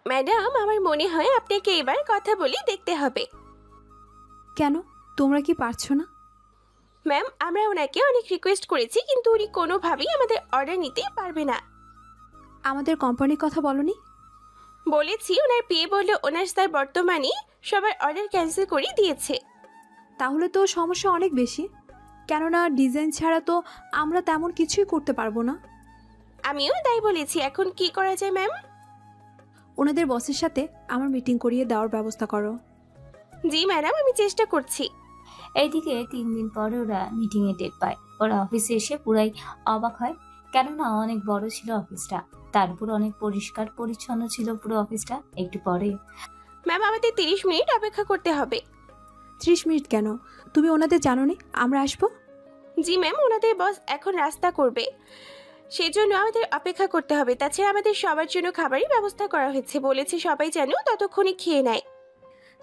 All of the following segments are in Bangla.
ম্যাডাম, আমার মনে হয় আপনাকে এবার কথা বলে দেখতে হবে। কেন, তোমরা কি পারছো না? ম্যাম, আমরা ওনাকে অনেক রিকোয়েস্ট করেছি, কিন্তু উনি কোনোভাবেই আমাদের অর্ডার নিতে পারবে না। আমাদের কোম্পানির কথা বলনি? বলেছি, ওনার পিএ বললে ওনার স্যার বর্তমানে সবার অর্ডার ক্যান্সেল করে দিয়েছে। তাহলে তো সমস্যা অনেক বেশি, কেননা ডিজাইন ছাড়া তো আমরা তেমন কিছুই করতে পারবো না। আমিও তাই বলেছি, এখন কি করা যায় ম্যাম? ওনাদের বসের সাথে আমার মিটিং করিয়ে দেওয়ার ব্যবস্থা করো। জি ম্যাডাম, আমি চেষ্টা করছি। এইদিকে 3 দিন পরে ওরা মিটিংয়ে ডেট পায়। ওরা অফিসে এসে পুরাই অবাক হয়, কেননা অনেক বড় ছিল অফিসটা, তার উপর অনেক পরিষ্কার পরিচ্ছন্ন ছিল পুরো অফিসটা। একটু পরে ম্যাম, আমাদের 30 মিনিট অপেক্ষা করতে হবে। 30 মিনিট কেন? তুমি ওনাদের জানো নি আমরা আসবো? জি ম্যাম, ওনাদের বস এখন রাস্তা করবে, সেই জন্য আমাদের অপেক্ষা করতে হবে। তাছাড়া আমাদের সবার জন্য খাবারের ব্যবস্থা করা হয়েছে, বলেছে সবাই যেন ততক্ষণে খেয়ে নেয়।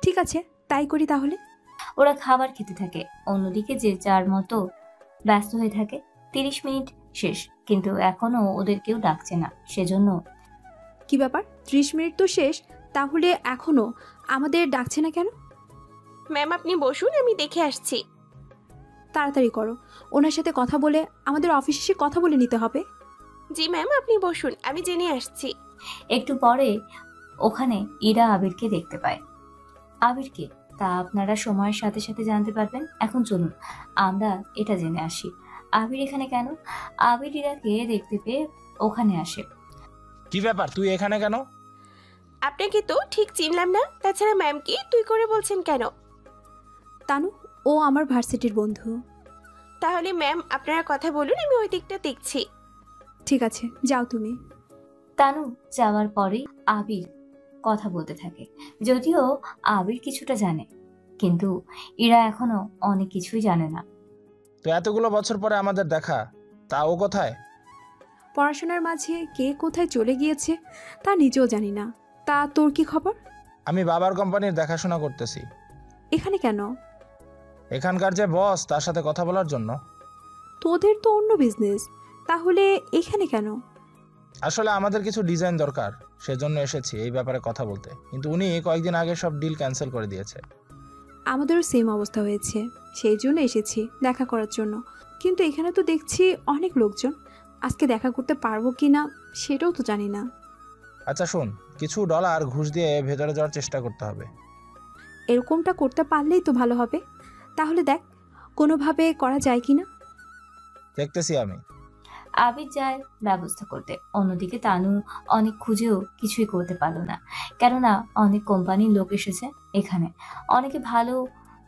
ঠিক আছে, তাই করি তাহলে। ওরা খাবার খেতে থাকে, অন্যদিকে যে যার মতো ব্যস্ত হয়ে থাকে। 30 মিনিট শেষ, কিন্তু এখনো ওদের কেউ ডাকছে না। সেজন্য কি ব্যাপার, 30 মিনিট তো শেষ, তাহলে এখনো আমাদের ডাকছে না কেন? ম্যাম, আপনি বসুন, আমি দেখে আসছি। তাড়াতাড়ি করো, ওনার সাথে কথা বলে আমাদের অফিসে এসে কথা বলে নিতে হবে। জি ম্যাম, আপনি বসুন, আমি জেনে আসছি। একটু পরে ওখানে ইরা আবিরকে দেখতে পায়। আবিরকে তা আপনারা সময়ের সাথে সাথে জানতে পারবেন। এখন চলুন আমরা এটা জেনে আসি, আবির এখানে কেন। আবির ইরাকে দেখতে পেয়ে ওখানে আসে। কি ব্যাপার, তুই এখানে কেন? আপনাকে তো ঠিক চিনলাম না, তাছাড়া ম্যামকে তুই করে বলছেন কেন? তানু, ও আমার ভার্সিটির বন্ধু। তাহলে ম্যাম, আপনারা কথা বলুন, আমি ওই দিকটা দেখছি। ঠিক আছে, যাও তুমি। তানু যাওয়ার পরেই আবির কথা বলতে থাকে। যদিও আবির কিছুটা জানে, কিন্তু ইরা এখনো অনেক কিছুই জানে না। তো এতগুলো বছর পরে আমাদের দেখা, তা ও কোথায়? পড়াশোনার মাঝে কে কোথায় চলে গিয়েছে তা নিজেও জানি না। তা তোর কি খবর? আমি বাবার কোম্পানির দেখাশোনা করতেছি। এখানে কেন? এখানকার যে বস, তার সাথে কথা বলার জন্য। তোদের তো অন্য বিজনেস, তাহলে এখানে কেন? আসলে আমাদের কিছু ডিজাইন দরকার, সেজন্য এসেছি এই ব্যাপারে কথা বলতে, কিন্তু উনি কয়েকদিন আগে সব ডিল ক্যান্সেল করে দিয়েছে। আমাদেরও সেম অবস্থা হয়েছে, সেই জন্য এসেছি দেখা করার জন্য। কিন্তু এখানে তো দেখছি অনেক লোকজন, আজকে দেখা করতে পারবো কি না সেটাও তো জানি না। আচ্ছা শোন, কিছু ডলার ঘুষ দিয়ে ভেতরে যাওয়ার চেষ্টা করতে হবে। এরকমটা করতে পারলেই তো ভালো হবে। তাহলে দেখ কোনোভাবে করা যায় কি না। দেখতেছি আমি। আবির যায় ব্যবস্থা করতে। অন্যদিকে তানু অনেক খুঁজেও কিছুই করতে পারলো না, কেননা অনেক কোম্পানির লোক এসেছে এখানে। অনেকে ভালো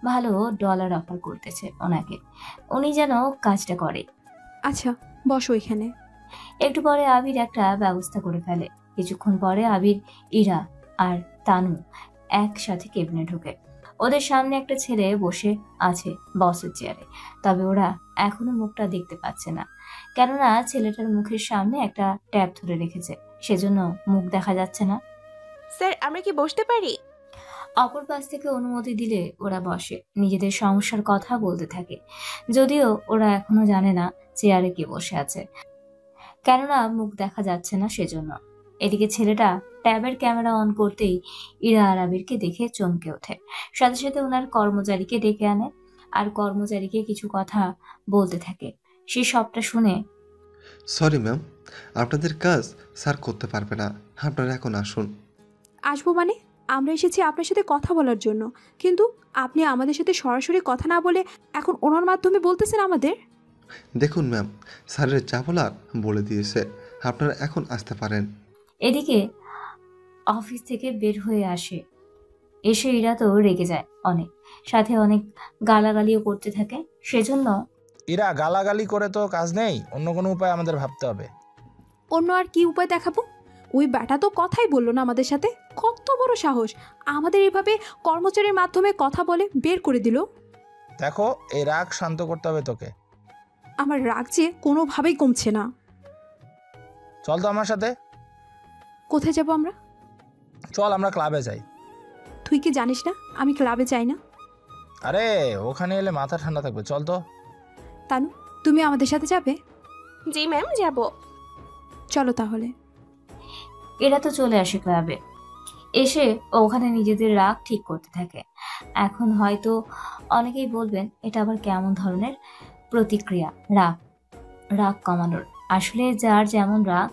ভালো ডলার অফার করতেছে ওনাকে, উনি যেন কাজটা করে। আচ্ছা, বসো এখানে। একটু পরে আবির একটা ব্যবস্থা করে ফেলে। কিছুক্ষণ পরে আবির, ইরা আর তানু একসাথে কেবিনে ঢোকে। ওদের সামনে একটা ছেলে বসে আছে বসের চেয়ারে, তবে ওরা এখনো মুখটা দেখতে পাচ্ছে না, কেননা ছেলেটার মুখের সামনে একটা ট্যাব ধরে রেখেছে, সেজন্য মুখ দেখা যাচ্ছে না। স্যার, আমরা কি বসতে পারি? অপর পাশ থেকে অনুমতি দিলে ওরা বসে, নিজেদের সমস্যার কথা বলতে থাকে। যদিও ওরা এখনো জানে না চেয়ারে কে বসে আছে, কেননা মুখ দেখা যাচ্ছে না সেজন্য। এদিকে ছেলেটা ট্যাবের ক্যামেরা অন করতেই ইরা আর আবিরকে দেখে চমকে ওঠে। সাথে সাথে ওনার কর্মচারীকে ডেকে আনে আর কর্মচারীকে কিছু কথা বলতে থাকে। সে সবটা শুনে, সরি ম্যাম, আপনাদের কাজ স্যার করতে পারবে না, আপনারা এখন আসুন। আসবো মানে? আমরা এসেছি আপনার সাথে কথা বলার জন্য, কিন্তু আপনি আমাদের সাথে সরাসরি কথা না বলে এখন ওনার মাধ্যমে বলতেছেন আমাদের। দেখুন ম্যাম, স্যারের যা বলার বলে দিয়েছে, আপনারা এখন আসতে পারেন। এদিকে অফিস থেকে বের হয়ে আসে। এসে ইরা তো রেগে যায় অনেক, সাথে অনেক গালাগালিও করতে থাকে। সেজন্য এরা গালাগালি করে তো কাজ নেই, অন্য কোনো উপায় আমাদের ভাবতে হবে। অন্য আর কি উপায় দেখাবো? ওই ব্যাটা তো কথাই বললো না আমাদের সাথে। কত বড় সাহস, আমাদের এভাবে কর্মচারীর মাধ্যমে কথা বলে বের করে দিল। দেখো, এই রাগ শান্ত করতে হবে তোকে। আমার রাগ যে কোনোভাবেই কমছে না। চল তো আমার সাথে। কোথায় যাব আমরা? চল আমরা ক্লাবে যাই। তুই কি জানিস না আমি ক্লাবে যাই না? আরে ওখানে এলে মাথা ঠান্ডা থাকবে, চল তো। তানু, তুমি আমাদের সাথে যাবে? জি ম্যাম, যাব। চলো তাহলে। এরা তো চলে আসে ক্লাবে। এসে ওখানে নিজেদের রাগ ঠিক করতে থাকে। এখন হয়তো অনেকেই বলবেন এটা আবার কেমন ধরনের প্রতিক্রিয়া, রাগ রাগ কমানোর। আসলে যার যেমন রাগ,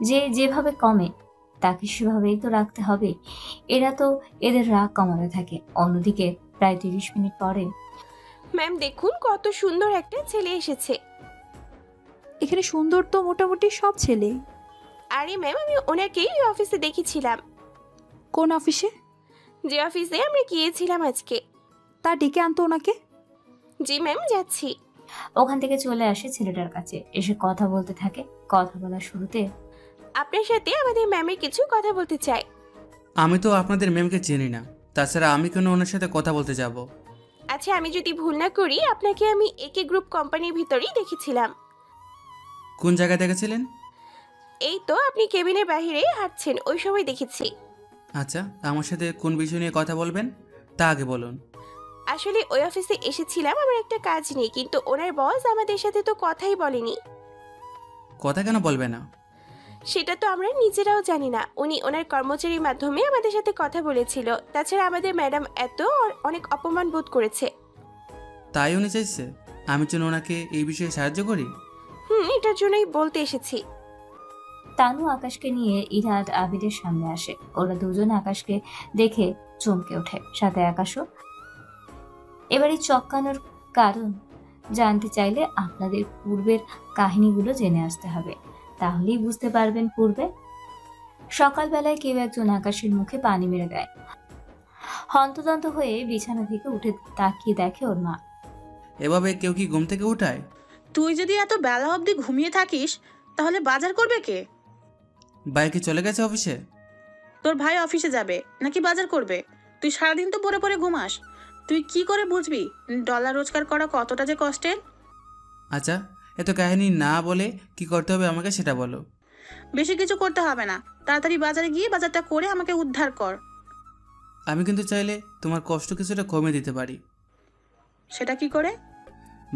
যে যেভাবে কমে তাকে সেভাবেই তো রাখতে হবে। এরা তো এদের রাগ কমাতে থাকে। অন্যদিকে প্রায় 30 মিনিট পরে ম্যাম দেখুন কত সুন্দর একটা ছেলে এসেছে। এখানে সুন্দর তো মোটামুটি সব ছেলে। আরে ম্যাম আমি ওনাকেই অফিসে দেখেছিলাম, কোন অফিসে? যে অফিসে আমরা গিয়েছিলাম আজকে। তা ডেকে আনতো ওনাকে। জি ম্যাম যাচ্ছি। ওখান থেকে চলে আসে ছেলেটার কাছে, এসে কথা বলতে থাকে। কথা বলার শুরুতে আপনার সাথে আমাদের ম্যামের কিছু কথা বলতে চাই। আমি তো আপনাদের ম্যামকে চিনি না, তাছাড়া আমি কেন ওনার সাথে কথা বলতে যাব? আচ্ছা আমি যদি ভুল না করি আপনাকে আমি একে গ্রুপ কোম্পানির ভিতরেই দেখেছিলাম। কোন জায়গায় দেখেছিলেন? এই তো আপনি কেবিনের বাইরে হাঁটছেন, ওই সময় দেখেছি। আচ্ছা, আমার সাথে কোন বিষয় নিয়ে কথা বলবেন তা আগে বলুন। আসলে ওই অফিসে এসেছিলাম আমার একটা কাজ নেই, কিন্তু ওনার বস আমাদের সাথে তো কথাই বলেনি। কথা কেন বলবে না? সেটা তো আমরা নিজেরাও জানি না। উনি ওনার কর্মচারীর মাধ্যমে আমাদের সাথে কথা বলেছিল। তাছাড়া আমাদের ম্যাডাম অনেক অপমান বোধ করেছে। তাই উনি চাইছে আমি যেন ওনাকে এই বিষয়ে সাহায্য করি? এটার জন্যই বলতে এসেছি। তানু আকাশকে নিয়ে ইরাদ আবিদের সামনে আসে। ওরা দুজন আকাশকে দেখে চমকে ওঠে, সাথে আকাশও। এবার এই চক্কানোর কারণ জানতে চাইলে আপনাদের পূর্বের কাহিনীগুলো জেনে আসতে হবে, তাহলেই বুঝতে পারবেন। পূর্বে সকালবেলায় কেউ একজন আকাশের মুখে পানি মেরে দেয়। হন্তদন্ত হয়ে বিছানা থেকে উঠে তাকিয়ে দেখে ওর মা। এভাবে কেউ কি ঘুম থেকে উঠায়? তুই যদি এত বেলা অবধি ঘুমিয়ে থাকিস তাহলে বাজার করবে কে? বাইকে চলে গেছে অফিসে? তোর ভাই অফিসে যাবে নাকি বাজার করবে? তুই সারাদিন তো পরে পরে ঘুমাস। তুই কি করে বুঝবি ডলার রোজগার করা কতটা যে কষ্টের? আচ্ছা, এত কাহিনী না বলে কি করতে হবে আমাকে সেটা বলো। বেশি কিছু করতে হবে না, তাড়াতাড়ি বাজারে গিয়ে বাজারটা করে আমাকে উদ্ধার কর। আমি কিন্তু চাইলে তোমার কষ্ট কিছুটা কমে দিতে পারি। সেটা কি করে?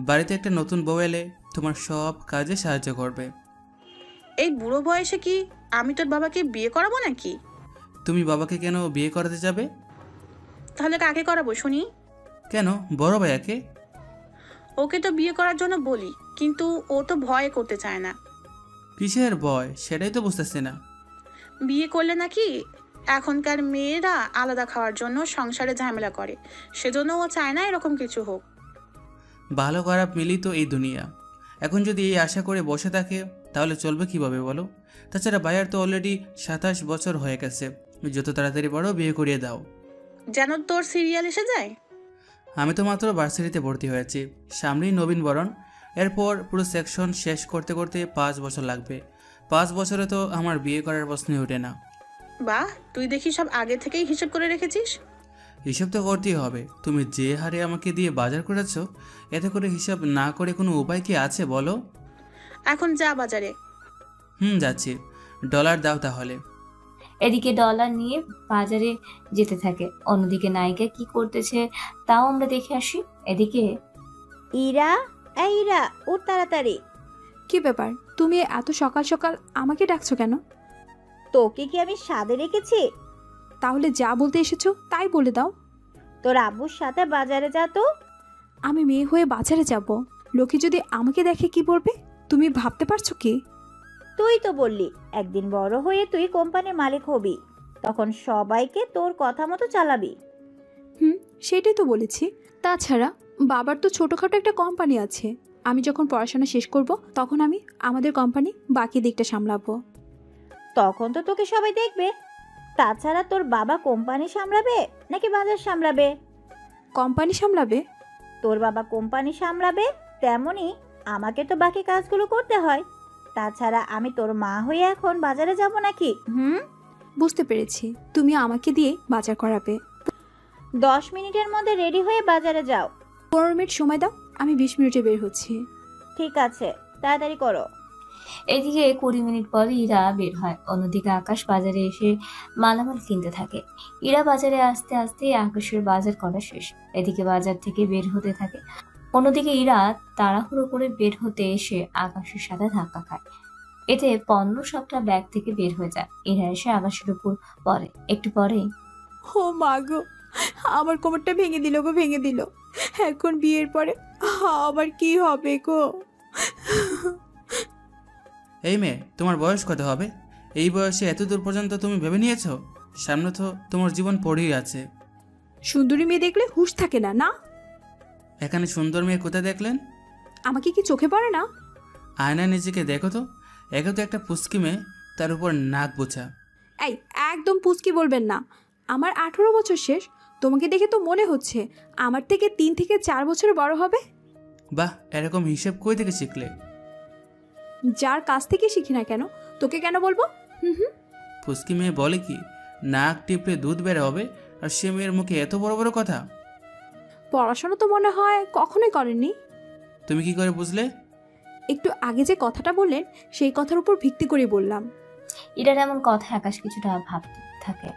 বাড়িতে একটা নতুন বউ এলে তোমার সব কাজে সাহায্য করবে। এই বুড়ো বয়সে কি আমি তোর বাবাকে বিয়ে করাবো নাকি? তুমি বাবাকে কেন বিয়ে করাতে যাবে? তাহলে কাকে করাবো শুনি? কেন, বড় ভাইয়াকে? ওকে তো বিয়ে করার জন্য বলি, কিন্তু ও তো ভয় করতে চায় না। কিসের ভয় সেটাই তো বুঝতেছি না। বিয়ে করলে নাকি এখনকার মেয়েরা আলাদা খাওয়ার জন্য সংসারে ঝামেলা করে, সেজন্য ও চায় না এরকম কিছু হোক। ভালো খারাপ মিলি তো এই দুনিয়া। এখন যদি এই আশা করে বসে থাকে তাহলে চলবে কিভাবে বলো? তাছাড়া ভাইয়ার তো অলরেডি 27 বছর হয়ে গেছে। যত তাড়াতাড়ি বড় বিয়ে করিয়ে দাও। যেন তোর সিরিয়াল এসে যায়। আমি তো মাত্র ভার্সিটিতে ভর্তি হয়েছি, সামনেই নবীনবরণ। এরপর পুরো সেকশন শেষ করতে করতে 5 বছর লাগবে। 5 বছরে তো আমার বিয়ে করার প্রশ্নই ওঠে না। বাহ, তুই দেখি সব আগে থেকেই হিসেব করে রেখেছিস। হিসাব তো করতেই হবে। তুমি যে হারে আমাকে দিয়ে বাজার করেছো, এতে করে হিসাব না করে কোনো উপায় কি আছে বলো? এখন যা বাজারে। যাচ্ছি। ডলার দাও তাহলে। এদিকে ডলার নিয়ে বাজারে যেতে থাকে। অন্যদিকে নায়িকা কি করতেছে তাও আমরা দেখে আসি। এদিকে ইরা, এই ইরা, উঠ তাড়াতাড়ি। কি ব্যাপার, তুমি এত সকাল সকাল আমাকে ডাকছো কেন? তোকে কি আমি সাদে রেখেছি? তাহলে যা বলতে এসেছো তাই বলে দাও। তোর আব্বুর সাথে বাজারে যা তো। আমি মেয়ে হয়ে বাজারে যাব, লোকে যদি আমাকে দেখে কি বলবে তুমি ভাবতে পারছো কি? তুই তো বললি একদিন বড় হয়ে তুই কোম্পানির মালিক হবি, তখন সবাইকে তোর কথা মতো চালাবি। সেটাই তো বলেছি। তাছাড়া বাবার তো ছোটোখাটো একটা কোম্পানি আছে। আমি যখন পড়াশোনা শেষ করব তখন আমি আমাদের কোম্পানি বাকি দিকটা সামলাবো। তখন তো তোকে সবাই দেখবে। তাছাড়া তোর বাবা কোম্পানি সামলাবে নাকি বাজার সামলাবে? কোম্পানি সামলাবে। তোর বাবা কোম্পানি সামলাবে, তেমনি আমাকে তো বাকি কাজগুলো করতে হয়। তাছাড়া আমি তোর মা হয়ে এখন বাজারে যাব নাকি? বুঝতে পেরেছি, তুমি আমাকে দিয়ে বাজার করাবে। 10 মিনিটের মধ্যে রেডি হয়ে বাজারে যাও। 15 মিনিট সময় দাও, আমি 20 মিনিটে বের হচ্ছি। ঠিক আছে, তাড়াতাড়ি করো। এদিকে 20 মিনিট পর ইরা বের হয়। অন্যদিকে আকাশ বাজারে এসে মালামাল কিনতে থাকে। ইরা বাজারে আসতে আসতে আকাশের বাজার করা শেষ। এদিকে বাজার থেকে বের হতে থাকে। অন্যদিকে ইরা তাড়াহুড়ো করে বের হতে এসে আকাশের সাথে ধাক্কা খায়। এতে পণ্য সবটা ব্যাগ থেকে বের হয়ে যায়। ইরা এসে আকাশের উপর পড়ে। একটু পরেই ও মা গো, আমার কোমরটা ভেঙে দিল গো, ভেঙে দিল। এখন বিয়ের পরে আবার কি হবে গো? এই মেয়ে, তোমার বয়স কত হবে? এই বয়সে এত দূর পর্যন্ত তুমি ভেবে নিয়েছ? সামনে তো তোমার জীবন পড়েই আছে। সুন্দরী মেয়ে দেখলে হুঁশ থাকে না, না? এখানে সুন্দর মেয়ে কোথায় দেখলেন? আমাকে কি চোখে পড়ে না? আয়নায় নিজেকে দেখো তো। একে তো একটা পুচকি মেয়ে, তার উপর নাক বোঝা। এই একদম পুচকি বলবেন না। আমার 18 বছর শেষ। তোমাকে দেখে তো মনে হচ্ছে আমার থেকে 3 থেকে 4 বছর বড় হবে। বাহ, এরকম হিসেব কই থেকে শিখলে? যার কাছ থেকে শিখি না কেন, তোকে কেন বলবো? হুম হুম। পুচকি মেয়ে বলে কি নাক টিপলে দুধ বের হবে, আর সে মেয়ের মুখে এত বড় বড় কথা? পড়াশোনা তো মনে হয় কখনোই করেননি। তুমি কি করে বুঝলে? একটু আগে যে কথাটা বললেন সেই কথার উপর ভিত্তি করে বললাম। ইরার এমন কথা আকাশ কিছুটা ভাবতে থাকে।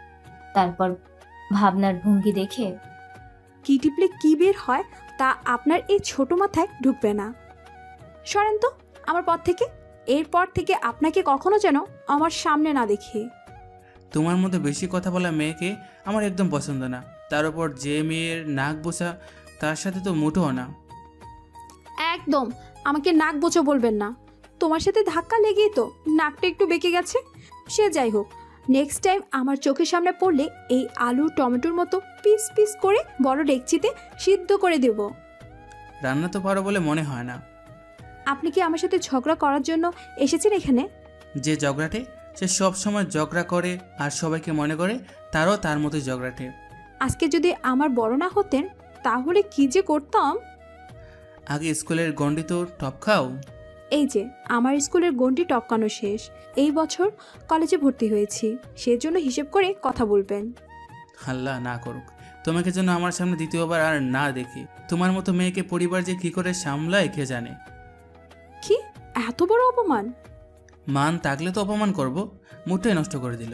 তারপর ভাবনার ভঙ্গি দেখে কি টিপলে কি বের হয় তা আপনার এই ছোট মাথায় ঢুকবে না। সরেন তো আমার পথ থেকে। এরপর থেকে আপনাকে কখনো যেন আমার সামনে না দেখি। তোমার মতো বেশি কথা বলা মেয়েকে আমার একদম পছন্দ না। তার উপর যে মেয়ের নাক বোঝা, তার সাথে তো মুঠোও না। একদম আমাকে নাক বোঝো বলবেন না। তোমার সাথে ধাক্কা লেগেই তো নাকটা একটু বেঁকে গেছে। সে যাই হোক, নেক্সট টাইম আমার চোখের সামনে পড়লে এই আলু টমেটোর মতো পিস পিস করে বড় ডেকচিতে সিদ্ধ করে দেব। রান্না তো পারো বলে মনে হয় না। আপনি কি আমার সাথে ঝগড়া করার জন্য এসেছেন এখানে? যে ঝগড়াটে, সে সব সময় ঝগড়া করে আর সবাইকে মনে করে তারও তার মতোই ঝগড়াটে। আজকে যদি আমার বড় না হতেন তাহলে কি যে করতাম। আগে স্কুলের গণ্ডি তো টপ খাও। এই যে আমার স্কুলের গণ্ডি টপকানো শেষ। এই বছর কলেজে ভর্তি হয়েছি, সেজন্য হিসেব করে কথা বলবেন। আল্লাহ না করুক তোমাকে যেন আমার সামনে দ্বিতীয়বার আর না দেখি। তোমার মতো মেয়েকে পরিবার যে কি করে সামলায় কে জানে। কি এত বড় অপমান! মান থাকলে তো অপমান করব। মুডটাই নষ্ট করে দিল।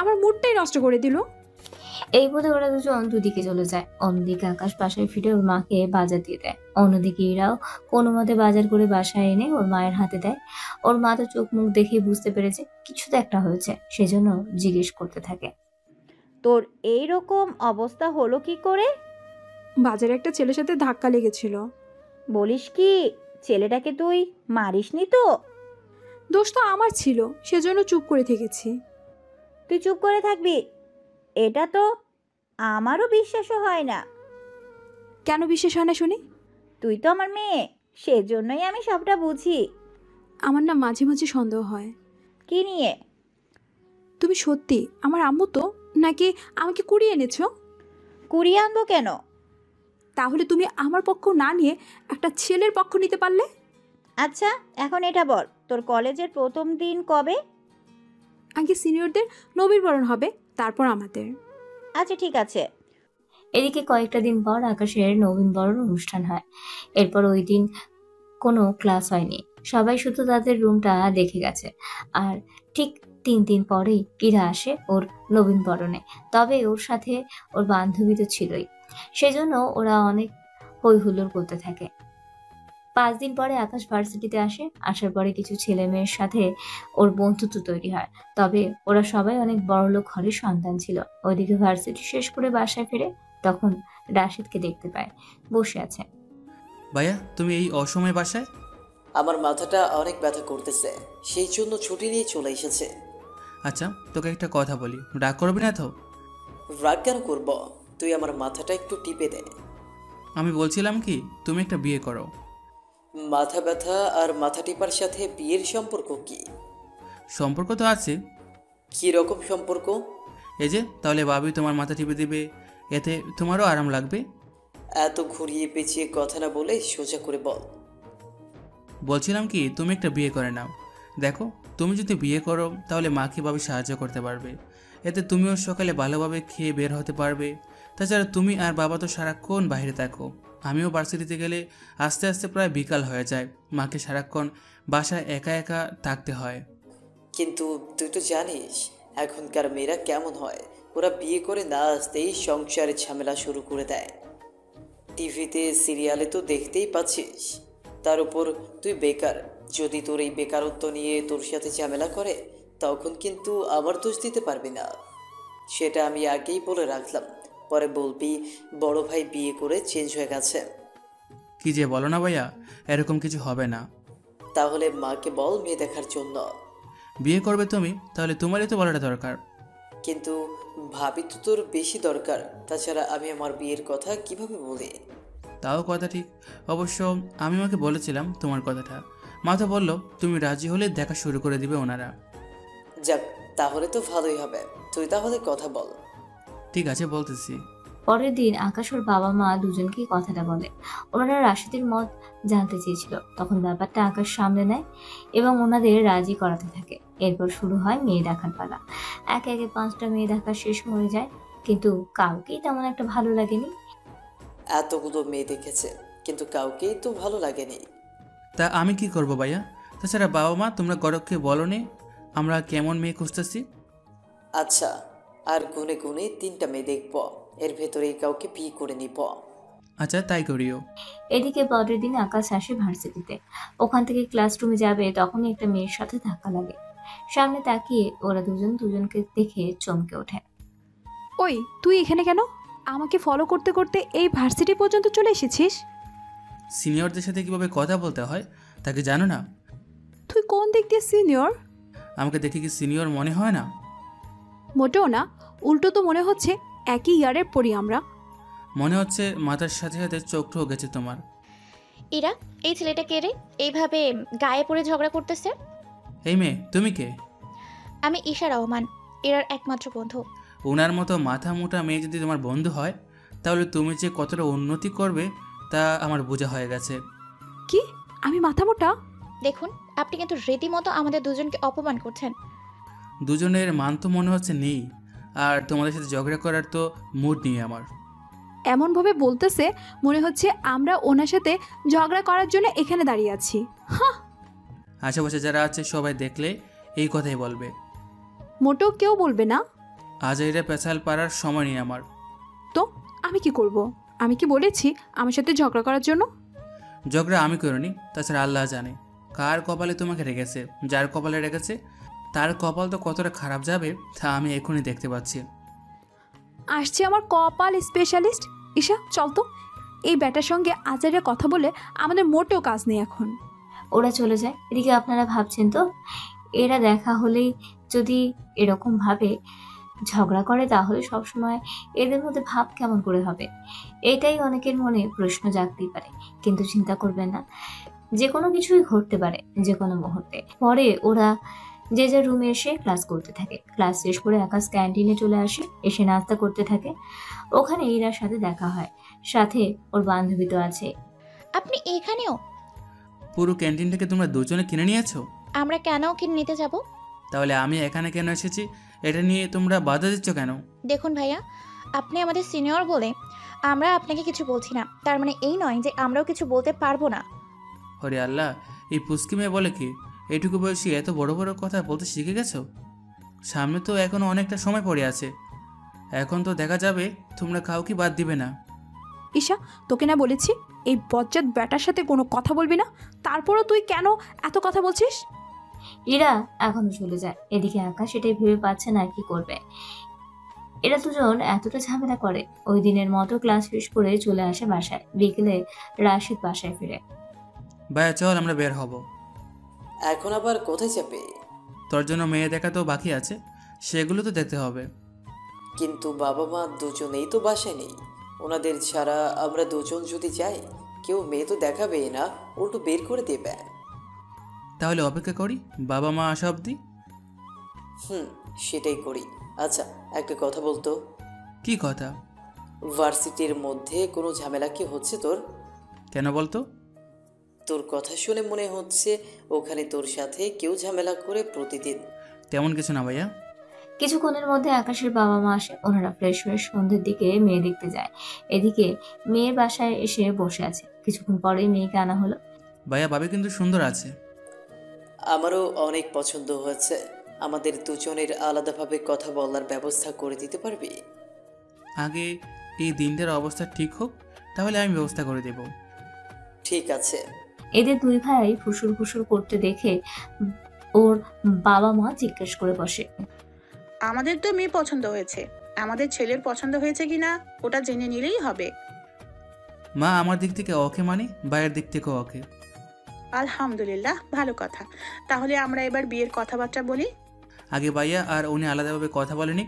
আমার মুডটাই নষ্ট করে দিল। এই বলে ওরা দুজন দুদিকে চলে যায়। অন্যদিকে আকাশ বাসায় ফিরে ওর মাকে বাজার দিয়ে দেয়। অন্যদিকে ইরাও কোনো মতে বাজার করে বাসায় এনে ওর মায়ের হাতে দেয়। ওর মা তো চোখ মুখ দেখে বুঝতে পেরেছে কিছু তো একটা হয়েছে, সেজন্য জিজ্ঞেস করতে থাকে। তোর এই রকম অবস্থা হলো কি করে? বাজারে একটা ছেলের সাথে ধাক্কা লেগেছিল। বলিস কি, ছেলেটাকে তুই মারিসনি তো? দোষ তো আমার ছিল, সেজন্য চুপ করে থেকেছি। তুই চুপ করে থাকবি? এটা তো আমারও বিশ্বাসও হয় না। কেন বিশ্বাস হয় না শুনি? তুই তো আমার মেয়ে, সেজন্যই আমি সবটা বুঝি। আমার না মাঝে মাঝে সন্দেহ হয়। কি নিয়ে? তুমি সত্যি আমার আম্মু তো, নাকি আমাকে কুড়িয়ে এনেছো? কুড়িয়ে আনবো কেন? তাহলে তুমি আমার পক্ষ না নিয়ে একটা ছেলের পক্ষ নিতে পারলে। আচ্ছা এখন এটা বল, তোর কলেজের প্রথম দিন কবে? আগে সিনিয়রদের নবীনবরণ হবে, তারপর আমাদের। আচ্ছা ঠিক আছে। এদিকে কয়েকটা দিন পর আকাশের নবীনবরণ অনুষ্ঠান হয়। এরপর ওই দিন কোনো ক্লাস হয়নি। সবাই শুধু তাদের রুমটা দেখে গেছে। আর ঠিক 3 দিন পরেই ইরা আসে ওর নবীনবরণে। তবে ওর সাথে ওর বান্ধবী তো ছিলই, সেজন্য ওরা অনেক হই হুল্লোড় করতে থাকে। 5 দিন পরে আকাশ ভার্সিটিতে আসে। আসার পরে কিছু ছেলে মেয়ের সাথে ওর বন্ধুত্ব তৈরি হয়। তবে ওরা সবাই অনেক বড়লোক ঘরের সন্তান ছিল। ওইদিকে ভার্সিটি শেষ করে বাসায় ফিরে তখন রাশিদকে দেখতে পায় বসে আছে। ভাইয়া, তুমি এই অসময়ে বাসায়? আমার মাথাটা অনেক ব্যথা করতেছে, সেই জন্য ছুটি নিয়ে চলে এসেছে। আচ্ছা, তোকে একটা কথা বলি, রাগ করবি না তো? রাগ কেন করব? তুই আমার মাথাটা একটু টিপে দে। আমি বলছিলাম কি, তুমি একটা বিয়ে করো। মাথা ব্যথা আর মাথা টিপার সাথে বিয়ের সম্পর্ক কি? সম্পর্ক তো আছে। কি রকম সম্পর্ক? এই যে তাহলে ভাবি তোমার মাথা টিপে দিবে, এতে তোমারও আরাম লাগবে। এত ঘুরিয়ে পেঁচিয়ে কথা না বলে সোজা করে বল। বলছিলাম কি, তুমি একটা বিয়ে করে নাও। দেখো, তুমি যদি বিয়ে করো তাহলে মাকে ভাবে সাহায্য করতে পারবে। এতে তুমিও সকালে ভালোভাবে খেয়ে বের হতে পারবে। তাছাড়া তুমি আর বাবা তো সারাক্ষণ বাইরে থাকো। আমিও ভার্সিটিতে গেলে আস্তে আস্তে প্রায় বিকাল হয়ে যায়। মাকে সারাক্ষণ বাসায় একা একা থাকতে হয়। কিন্তু তুই তো জানিস এখনকার মেয়েরা কেমন হয়। ওরা বিয়ে করে না আসতেই সংসারের ঝামেলা শুরু করে দেয়। টিভিতে সিরিয়ালে তো দেখতেই পাচ্ছিস। তার উপর তুই বেকার, যদি তোর এই বেকারত্ব নিয়ে তোর সাথে ঝামেলা করে তখন কিন্তু আমার দোষ দিতে পারবি না। সেটা আমি আগেই বলে রাখলাম, পরে বলবি বড় ভাই বিয়ে করে চেঞ্জ হয়ে গেছে। কি যে বলো না ভাইয়া, এরকম কিছু হবে না। তাহলে মাকে বল মেয়ে দেখার জন্য। বিয়ে করবে তুমি, তাহলে তোমারই তো বলাটা দরকার। কিন্তু ভাবি তো তোর বেশি দরকার, তাছাড়া আমি আমার বিয়ের কথা কিভাবে বলি? তাও কথা ঠিক। অবশ্য আমি মাকে বলেছিলাম তোমার কথাটা, মা তো বললো তুমি রাজি হলে দেখা শুরু করে দিবে ওনারা। যাক, তাহলে তো ভালোই হবে। তুই তাহলে কথা বল। ঠিক আছে, বলতেছি। পরের দিন আকাশ ওর বাবা মা দুজনকেই কথাটা বলে। ওনারা রাশিদের মত জানতে চেয়েছিল, তখন ব্যাপারটা আকাশ সামলে নেয় এবং ওনাদের রাজি করাতে থাকে। এরপর শুরু হয় মেয়ে দেখার পালা। একে একে 5টা মেয়ে দেখা শেষ হয়ে যায়, কিন্তু কাউকেই তেমন একটা ভালো লাগেনি। এতগুলো মেয়ে দেখেছে কিন্তু কাউকেই তো ভালো লাগেনি। তা আমি কি করব ভাইয়া? তাছাড়া বাবা মা তোমরা গরককে বলো নি আমরা কেমন মেয়ে খুঁজতেছি? আচ্ছা, আর গুনে গুনে 3টা মেয়ে দেখব, এর ভেতরেই কাউকে বিয়ে করে নিব। আচ্ছা, তাই করিও। এদিকে পরের দিন আকাশ আসে ভার্সিটিতে। ওখান থেকে ক্লাসরুমে যাবে, তখনই একটা মেয়ের সাথে ধাক্কা লাগে। সামনে তাকিয়ে ওরা দুজন দুজনকে দেখে চমকে ওঠে। ওই তুই এখানে কেন? আমাকে ফলো করতে করতে এই ভার্সিটি পর্যন্ত চলে এসেছিস? সিনিয়রদের সাথে কিভাবে কথা বলতে হয় তাকে জানো না? তুই কোন দিক দিয়ে সিনিয়র? আমাকে দেখে কি সিনিয়র মনে হয় না? মোটেও না, উল্টো তো মনে হচ্ছে একই ইয়ারের পড়ি আমরা। মনে হচ্ছে মাথার সাথে সাথে চোখটাও গেছে তোমার। ইরা, এই ছেলেটা কে রে? এইভাবে গায়ে পড়ে ঝগড়া করতেছে। এই মেয়ে, তুমি কে? আমি ঈশা রহমান, ইরার একমাত্র বন্ধু। ওনার মতো মাথা মোটা মেয়ে যদি তোমার বন্ধু হয় তাহলে তুমি যে কতটা উন্নতি করবে তা আমার বোঝা হয়ে গেছে। কি? আমি মাথা মোটা? দেখুন, আপনি কিন্তু রীতিমতো আমাদের দুজনকে অপমান করছেন। দুজনের মান তো মনে হচ্ছে নেই, আর তোমাদের সাথে ঝগড়া করার তো মুড নেই আমার। এমনভাবে বলতেছে মনে হচ্ছে আমরা ওনার সাথে ঝগড়া করার জন্য এখানে দাঁড়িয়ে আছি। হ্যাঁ, আশেপাশে যারা আছে সবাই দেখলে এই কথাই বলবে। মোটেও কেউ বলবে না। আজ এরা পেছাল পাড়ার সময় নেই আমার। তো আমি কি করব? আমি কি বলেছি আমার সাথে ঝগড়া করার জন্য? ঝগড়া আমি করিনি, তাছাড়া আল্লাহ জানে কার কপালে তোমাকে রেখেছে। যার কপালে রেখেছে তার কপাল তো কতটা খারাপ যাবে তা আমি এখনই দেখতে পাচ্ছি। আসছে আমার কপাল স্পেশালিস্ট। ঈশা, চল তো। এই ব্যাটার সঙ্গে আচার্যের কথা বলে আমাদের মোটেও কাজ নেই এখন। ওরা চলে যায়। এদিকে আপনারা ভাবছেন তো, এরা দেখা হলেই যদি এরকম ভাবে ঝগড়া করে তাহলে সবসময় এদের মধ্যে ভাব কেমন করে হবে? এটাই অনেকের মনে প্রশ্ন জাগতেই পারে, কিন্তু চিন্তা করবেন না, যে কোনো কিছুই ঘটতে পারে যে কোনো মুহূর্তে। পরে ওরা যে যার রুমে এসে ক্লাস করতে থাকে। ক্লাস শেষ করে আকাশ ক্যান্টিনে চলে আসে, এসে নাস্তা করতে থাকে। ওখানে ইরার সাথে দেখা হয়, সাথে ওর বান্ধবী তো আছে। আপনি এখানেও? পুরো ক্যান্টিনটাকে তোমরা দুজনে কিনে নিয়েছো? আমরা কেন কিনে নিতে যাব? তাহলে আমি এখানে কেন এসেছি এটা নিয়ে তোমরা বাধা দিচ্ছ কেন? দেখুন ভাইয়া, আপনি আমাদের সিনিয়র বলে আমরা আপনাকে কিছু বলছি না, তার মানে এই নয় যে আমরাও কিছু বলতে পারবো না। হরে আল্লাহ, এই পুস্কি মেয়ে বলে কি এইটুকু বয়সী এত বড় বড় কথা বলতে শিখে গেছো? সামনে তো এখনো অনেকটা সময় পড়ে আছে, এখন তো দেখা যাবে তোমরা কাউকে বাদ দিবে না। ঈশা, তোকে না বলেছি এই বজ্জাত ব্যাটার সাথে কোনো কথা বলবি না? তারপরও তুই কেন এত কথা বলছিস? ইরা এখনো চলে যায়। এদিকে আকাশ এটাই ভেবে পাচ্ছে না কি করবে। এরা দুজন এতটা ঝামেলা করে। ওই দিনের মতো ক্লাস শেষ করে চলে আসে বাসায়। বিকেলে রাশিদ বাসায় ফিরে। ভাইয়া চল আমরা বের হব। এখন আবার কোথায় যাবে? তোর জন্য মেয়ে দেখা তো বাকি আছে, সেগুলো তো দেখতে হবে। কিন্তু বাবা মা দুজনেই তো বাসায় নেই, ওনাদের ছাড়া আমরা দুজন যদি যাই কেউ মেয়ে তো দেখাবেই না, উল্টো বের করে দেবে। তাহলে অপেক্ষা করি বাবা মা আসা অবধি। সেটাই করি। আচ্ছা, একটা কথা বলতো। কি কথা? ভার্সিটির মধ্যে কোনো ঝামেলা কি হচ্ছে তোর? কেন বলতো? তোর কথা শুনে মনে হচ্ছে ওখানে তোর সাথে কেউ ঝামেলা করে প্রতিদিন। তেমন কিছু না ভাইয়া। কিছুক্ষণের মধ্যে আকাশের বাবা মা আসে। ওনারা ফ্রেশ হয়ে সন্ধ্যের দিকে মেয়ে দেখতে যায়। এদিকে মেয়ের বাসায় এসে বসে আছে। কিছুক্ষণ পরেই মেয়েকে আনা হলো। ভাইয়া ভাবি কিন্তু সুন্দর আছে। আমারও অনেক পছন্দ হয়েছে। আমাদের দুজনের আলাদাভাবে কথা বলার ব্যবস্থা করে দিতে পারবি? আগে এই দিনটার অবস্থা ঠিক হোক, তাহলে আমি ব্যবস্থা করে দেব। ঠিক আছে। এদের দুই ভাই ফুসুর ফুসুর করতে দেখে ওর বাবা মা জিজ্ঞেস করে বসে। আমাদের তো মেয়ে পছন্দ হয়েছে, আমাদের ছেলের পছন্দ হয়েছে কিনা ওটা জেনে নিলেই হবে। মা আমার দিক থেকে ওকে মানে, ভাইয়ের দিক থেকেও ওকে। আলহামদুলিল্লাহ, ভালো কথা। তাহলে আমরা এবার বিয়ের কথাবার্তা বলি। আগে ভাইয়া আর উনি আলাদাভাবে কথা বলেনি।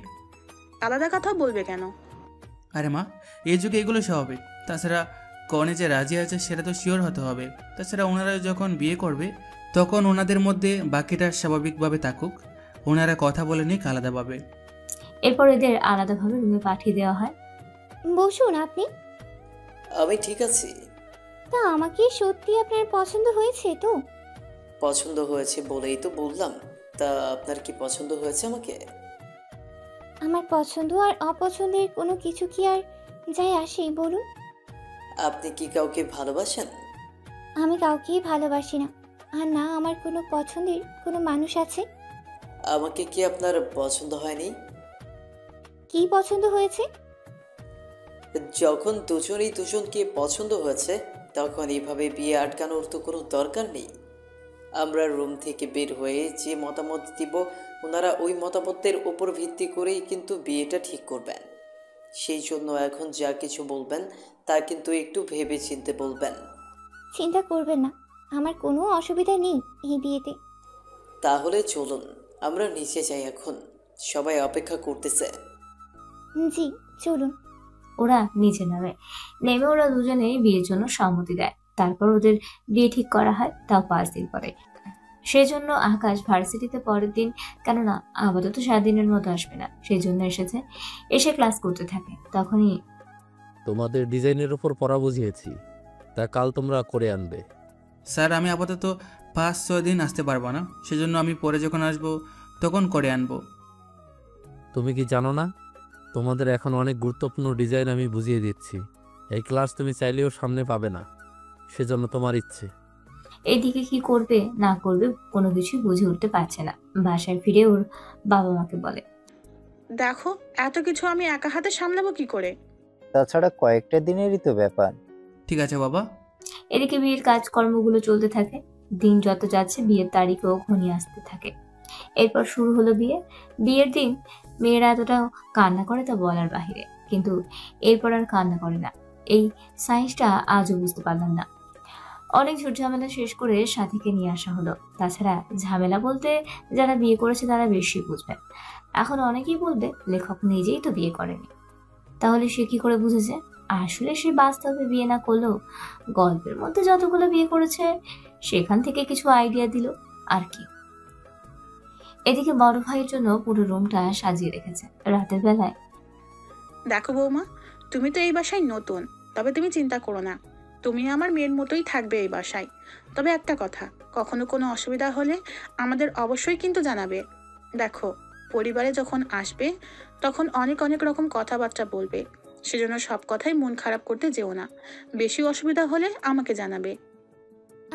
আলাদা কথা বলবে কেন? আরে মা, এই যুগে এগুলো স্বাভাবিক। তাছাড়া কনে যে রাজি আছে সেটা তো শিওর হতে হবে। তাছাড়া ওনারা যখন বিয়ে করবে তখন ওনাদের মধ্যে বাকিটা স্বাভাবিকভাবে থাকুক, ওনারা কথা বলে নিক আলাদাভাবে। এরপর এদের আলাদাভাবে রুমে পাঠিয়ে দেওয়া হয়। বসুন আপনি। আমি ঠিক আছি। তা আমাকে সত্যি আপনার পছন্দ হয়েছে তো? পছন্দ হয়েছে বলেই তো বললাম। তা আপনার কি পছন্দ হয়েছে আমাকে? আমার পছন্দ আর অপছন্দের কোনো কিছু কি আর যায় আসে বলুন? আপনি কি কাউকে ভালোবাসেন? আমি কাউকেই ভালোবাসি না, আর না আমার কোনো পছন্দের কোনো মানুষ আছে। আমাকে কি আপনার পছন্দ হয়নি? কি পছন্দ হয়েছে? যখন দুজনেই দুজনকে পছন্দ হয়েছে তখন এইভাবে বিয়ে আটকানোর তো কোনো দরকার নেই। আমরা রুম থেকে বের হয়ে যে মতামত দিব ওনারা ওই মতামতের উপর ভিত্তি করেই কিন্তু বিয়েটা ঠিক করবেন। সেই জন্য এখন যা কিছু বলবেন তা কিন্তু একটু ভেবে চিন্তে বলবেন। চিন্তা করবেন না, আমার কোনো অসুবিধা নেই এই বিয়েতে। তাহলে চলুন আমরা নিচে যাই, এখন সবাই অপেক্ষা করতেছে। জি চলুন। ওরা নিচে নেমে ওরা দুজনেই বিয়ের জন্য সম্মতি দেয়। তারপর ওদের বিয়ে ঠিক করা হয়, তাও 5 দিন পরে। সেজন্য আকাশ ভার্সিটিতে পরের দিন, কেননা আপাতত 7 দিনের মতো আসবে না, সেই জন্য এসে ক্লাস করতে থাকে। তখনই তোমাদের ডিজাইনের উপর পড়া বুঝিয়েছি, তা কাল তোমরা করে আনবে। স্যার আমি আপাতত 5-6 দিন আসতে পারবো না, সেজন্য আমি পরে যখন আসবো তখন করে আনবো। তুমি কি জানো না, তোমাদের এখন অনেক গুরুত্বপূর্ণ ডিজাইন আমি বুঝিয়ে দিচ্ছি। এই ক্লাস তুমি চাইলেও সামনে পাবে না, সেজন্য তোমার ইচ্ছে। এদিকে কি করবে না করবে কোনো কিছু বুঝে উঠতে পারছে না। বাসায় ফিরে ওর বাবা মাকে বলে, দেখো এত কিছু আমি একা হাতে সামলাবো কি করে? তাছাড়া কয়েকটা দিনেরই তো ব্যাপার। ঠিক আছে বাবা। এদিকে বিয়ের কাজকর্মগুলো চলতে থাকে। দিন যত যাচ্ছে বিয়ের তারিখও ঘনিয়ে আসতে থাকে। এরপর শুরু হলো বিয়ের দিন মেয়েরা এতটা কান্না করে তা বলার বাহিরে, কিন্তু এরপর আর কান্না করে না। এই সায়েন্সটা আজও বুঝতে পারলাম না। অনেক ঝুট ঝামেলা শেষ করে সাথীকে নিয়ে আসা হলো। তাছাড়া ঝামেলা বলতে যারা বিয়ে করেছে তারা বেশি বুঝবেন। এখন অনেকেই বলবে লেখক নিজেই তো বিয়ে করেনি, তাহলে সে কি করে বুঝেছে? আসলে সে বাস্তবে বিয়ে না করলেও গল্পের মধ্যে যতগুলো বিয়ে করেছে সেখান থেকে কিছু আইডিয়া দিল আর কি। এদিকে বড় ভাইয়ের জন্য পুরো রুমটা সাজিয়ে রেখেছে। রাতের বেলায়, দেখো বৌমা, তুমি তো এই বাসায় নতুন, তবে তুমি চিন্তা করো না, তুমি আমার মেয়ের মতোই থাকবে এই বাসায়। তবে একটা কথা, কখনো কোনো অসুবিধা হলে আমাদের অবশ্যই কিন্তু জানাবে। দেখো পরিবারে যখন আসবে তখন অনেক অনেক রকম কথাবার্তা বলবে, সেজন্য সব কথাই মন খারাপ করতে যেও না। বেশি অসুবিধা হলে আমাকে জানাবে।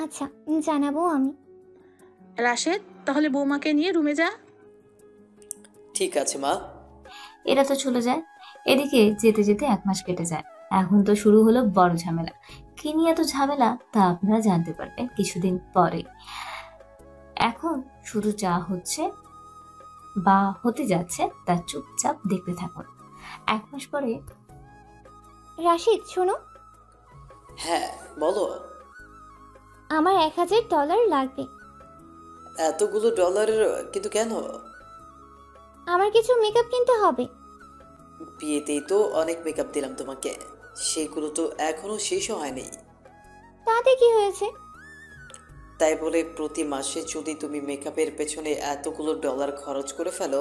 আচ্ছা জানাবো আমি। রাশেদ, তাহলে বৌমাকে নিয়ে রুমে যা। ঠিক আছে মা। এরা তো চলে যায়। এদিকে যেতে যেতে 1 মাস কেটে যায়। এখন তো শুরু হলো বড় ঝামেলা। কি নিয়ে এত ঝামেলা তা আপনারা জানতে পারবেন কিছুদিন পরে। এখন শুধু যা হচ্ছে বা হতে যাচ্ছে তা চুপচাপ দেখতে থাকুন। 1 মাস পরে, রাশিদ শোনো। হ্যাঁ বলো। আমার $1000 লাগবে। এতগুলো ডলারের কিন্তু কেন? আমার কিছু মেকআপ কিনতে হবে। বিয়েতেই তো অনেক মেকআপ দিলাম তোমাকে, সেগুলো তো এখনো শেষ হয়নি। তাতে কি হয়েছে? তাই বলে প্রতি মাসে যদি তুমি মেকআপের পেছনে এতগুলো ডলার খরচ করে ফেলো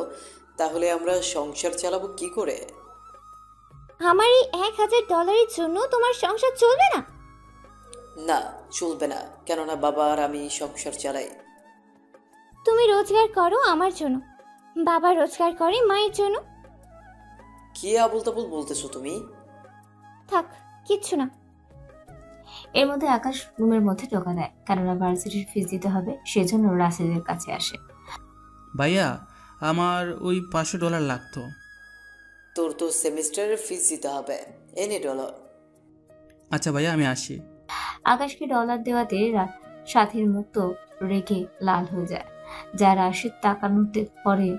তাহলে আমরা সংসার চালাবো কি করে? আমার এই $1000 জন্য তোমার সংসার চলবে না? না চলবে না, কেননা বাবা আর আমি সংসার চালাই। তুমি রোজগার করো আমার জন্য, বাবা রোজগার করে মায়ের জন্য। কি আবুল তাবুল বলতেছো তুমি? থাক, কিচ্ছু না। এর মধ্যে আকাশ রুমের মধ্যে ঢোকা দেয়, কেননা ভার্সিটির ফিস দিতে হবে, সেজন্য রাসেলের কাছে আসে। ভাইয়া আমার ওই $500 লাগতো। তোর তো সেমিস্টারের ফিস দিতে হবে, এনে ডলার। আচ্ছা ভাইয়া আমি আসি। আকাশকে ডলার দেওয়াতে সাথীর মুখ তো রেগে লাল হয়ে যায়, যা রাশিদ তাকানোতে পরে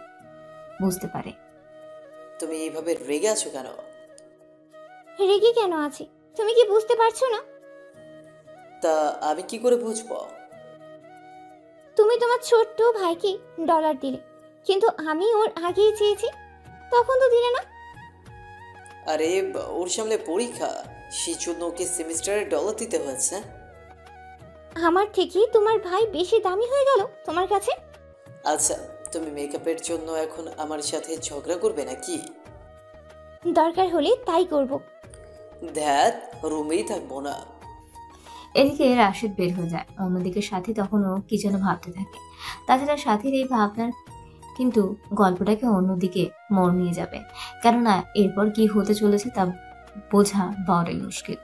বুঝতে পারে। তুমি এইভাবে রেগে আছো কেন? রেগে কেন আছি তুমি কি বুঝতে পারছো না? তা আমি কি করে বুঝবো? তুমি তোমার ছোট্ট ভাইকে ডলার দিলে, কিন্তু আমি ওর আগেই চেয়েছি, তখন তো দিলে না। আরে ওর সামনে পরীক্ষা, সেই জন্য ওকে সেমিস্টারে ডলার দিতে হয়েছে। আমার থেকে তোমার ভাই বেশি দামি হয়ে গেল তোমার কাছে? আচ্ছা, তুমি মেকআপের জন্য এখন আমার সাথে ঝগড়া করবে নাকি? দরকার হলে তাই করব। ধ্যাত, রুমেই থাকবো না। এদিকে রাশিদ বের হয়ে যায়, অন্যদিকে সাথী তখনও কি যেন ভাবতে থাকে। তাছাড়া সাথীর এই ভাবনার কিন্তু গল্পটাকে অন্যদিকে মোড় নিয়ে যাবে, কেননা এরপর কি হতে চলেছে তা বোঝা বড়ই মুশকিল।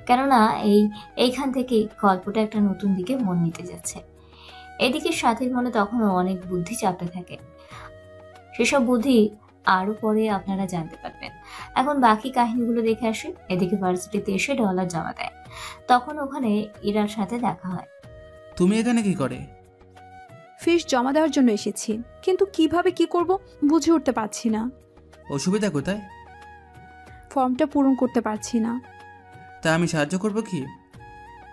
কেননা এইখান থেকেই গল্পটা একটা নতুন দিকে মন নিতে যাচ্ছে। এদিকে সাথীর মনে তখনও অনেক বুদ্ধি চাপতে থাকে, সেসব বুদ্ধি আরো পরে আপনারা জানতে পারবেন। এখন বাকি কাহিনীগুলো দেখে আসি। এদিকে ভার্সিটিতে এসে ডলার জমা দেয়, তখন ওখানে ইরার সাথে দেখা হয়। তুমি এখানে কি করে? ফিস জমা দেওয়ার জন্য এসেছি, কিন্তু কিভাবে কি করব বুঝে উঠতে পারছি না। অসুবিধা কোথায়? ফর্মটা পূরণ করতে পারছি না। তা আমি সাহায্য করব কি?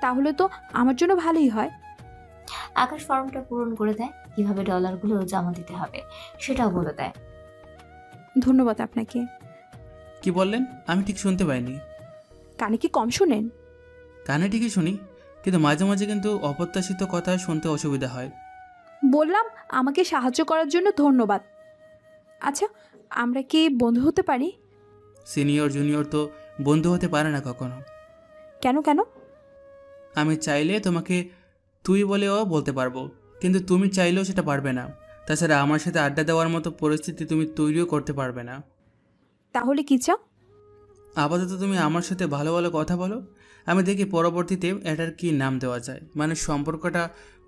তাহলে তো আমার জন্য ভালোই হয়। আকাশ ফর্মটা পূরণ করে দেয়, কিভাবে ডলারগুলো জমা দিতে হবে সেটাও বলে দেয়। ধন্যবাদ আপনাকে। কি বললেন? আমি ঠিক শুনতে পাইনি। কানে কি কম শোনেন? কানে ঠিকই শুনি, কিন্তু মাঝে মাঝে কিন্তু অপ্রত্যাশিত কথা শুনতে অসুবিধা হয়। বললাম আমাকে সাহায্য করার জন্য ধন্যবাদ। আচ্ছা, আমরা কি বন্ধু হতে পারি? সিনিয়র জুনিয়র তো বন্ধু হতে পারে না কখনো। কেন কেন? আমি চাইলে তোমাকে তুই বলেও বলতে পারবো, কিন্তু তুমি চাইলেও সেটা পারবে না। তাছাড়া আমার সাথে আড্ডা দেওয়ার মতো পরিস্থিতি তুমি তৈরিও করতে পারবে না। তাহলে কি চাও? আপাতত তুমি আমার সাথে ভালো ভালো কথা বলো, আমি দেখি পরবর্তীতে এটার কি নাম দেওয়া যায়, মানে সম্পর্কটা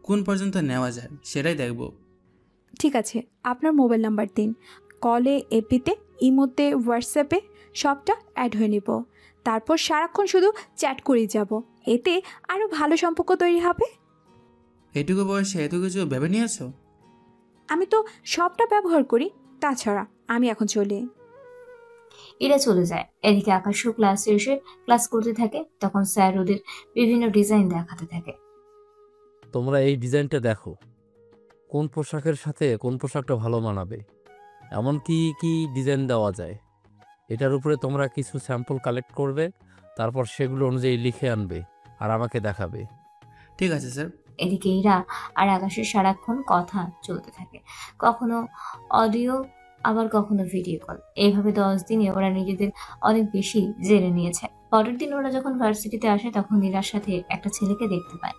কোন পর্যন্ত নেওয়া যায় সেটাই দেখব। ঠিক আছে, আপনার মোবাইল নাম্বার দিন। কলে, এপিতে, ইমোতে, হোয়াটসঅ্যাপে সবটা অ্যাড হয়ে নেব। তারপর সারাক্ষণ শুধু চ্যাট করেই যাব, এতে আরও ভালো সম্পর্ক তৈরি হবে। এটুকু বয়সে এত কিছু ভেবে নিয়েছো? আমি তো সবটা ব্যবহার করি। তাছাড়া আমি এখন চলি। এরা চলে যায়। এদিকে আকাশও ক্লাসে এসে ক্লাস করতে থাকে, তখন স্যার ওদের বিভিন্ন ডিজাইন দেখাতে থাকে। তোমরা এই ডিজাইনটা দেখো, কোন পোশাকের সাথে কোন পোশাকটা ভালো মানাবে, এমন কি ডিজাইন দেওয়া যায়। এটার উপরে তোমরা কিছু স্যাম্পল কালেক্ট করবে, তারপর সেগুলো অনুযায়ী লিখে আনবে আর আমাকে দেখাবে। ঠিক আছে স্যার। এদিকে ইরা আর আকাশের সারাক্ষণ কথা চলতে থাকে, কখনো অডিও আবার কখনো ভিডিও কল। এইভাবে 10 দিনে ওরা নিজেদের অনেক বেশি জেনে নিয়েছে। পরের দিন ওরা যখন ভার্সিটিতে আসে তখন ইরার সাথে একটা ছেলেকে দেখতে পায়,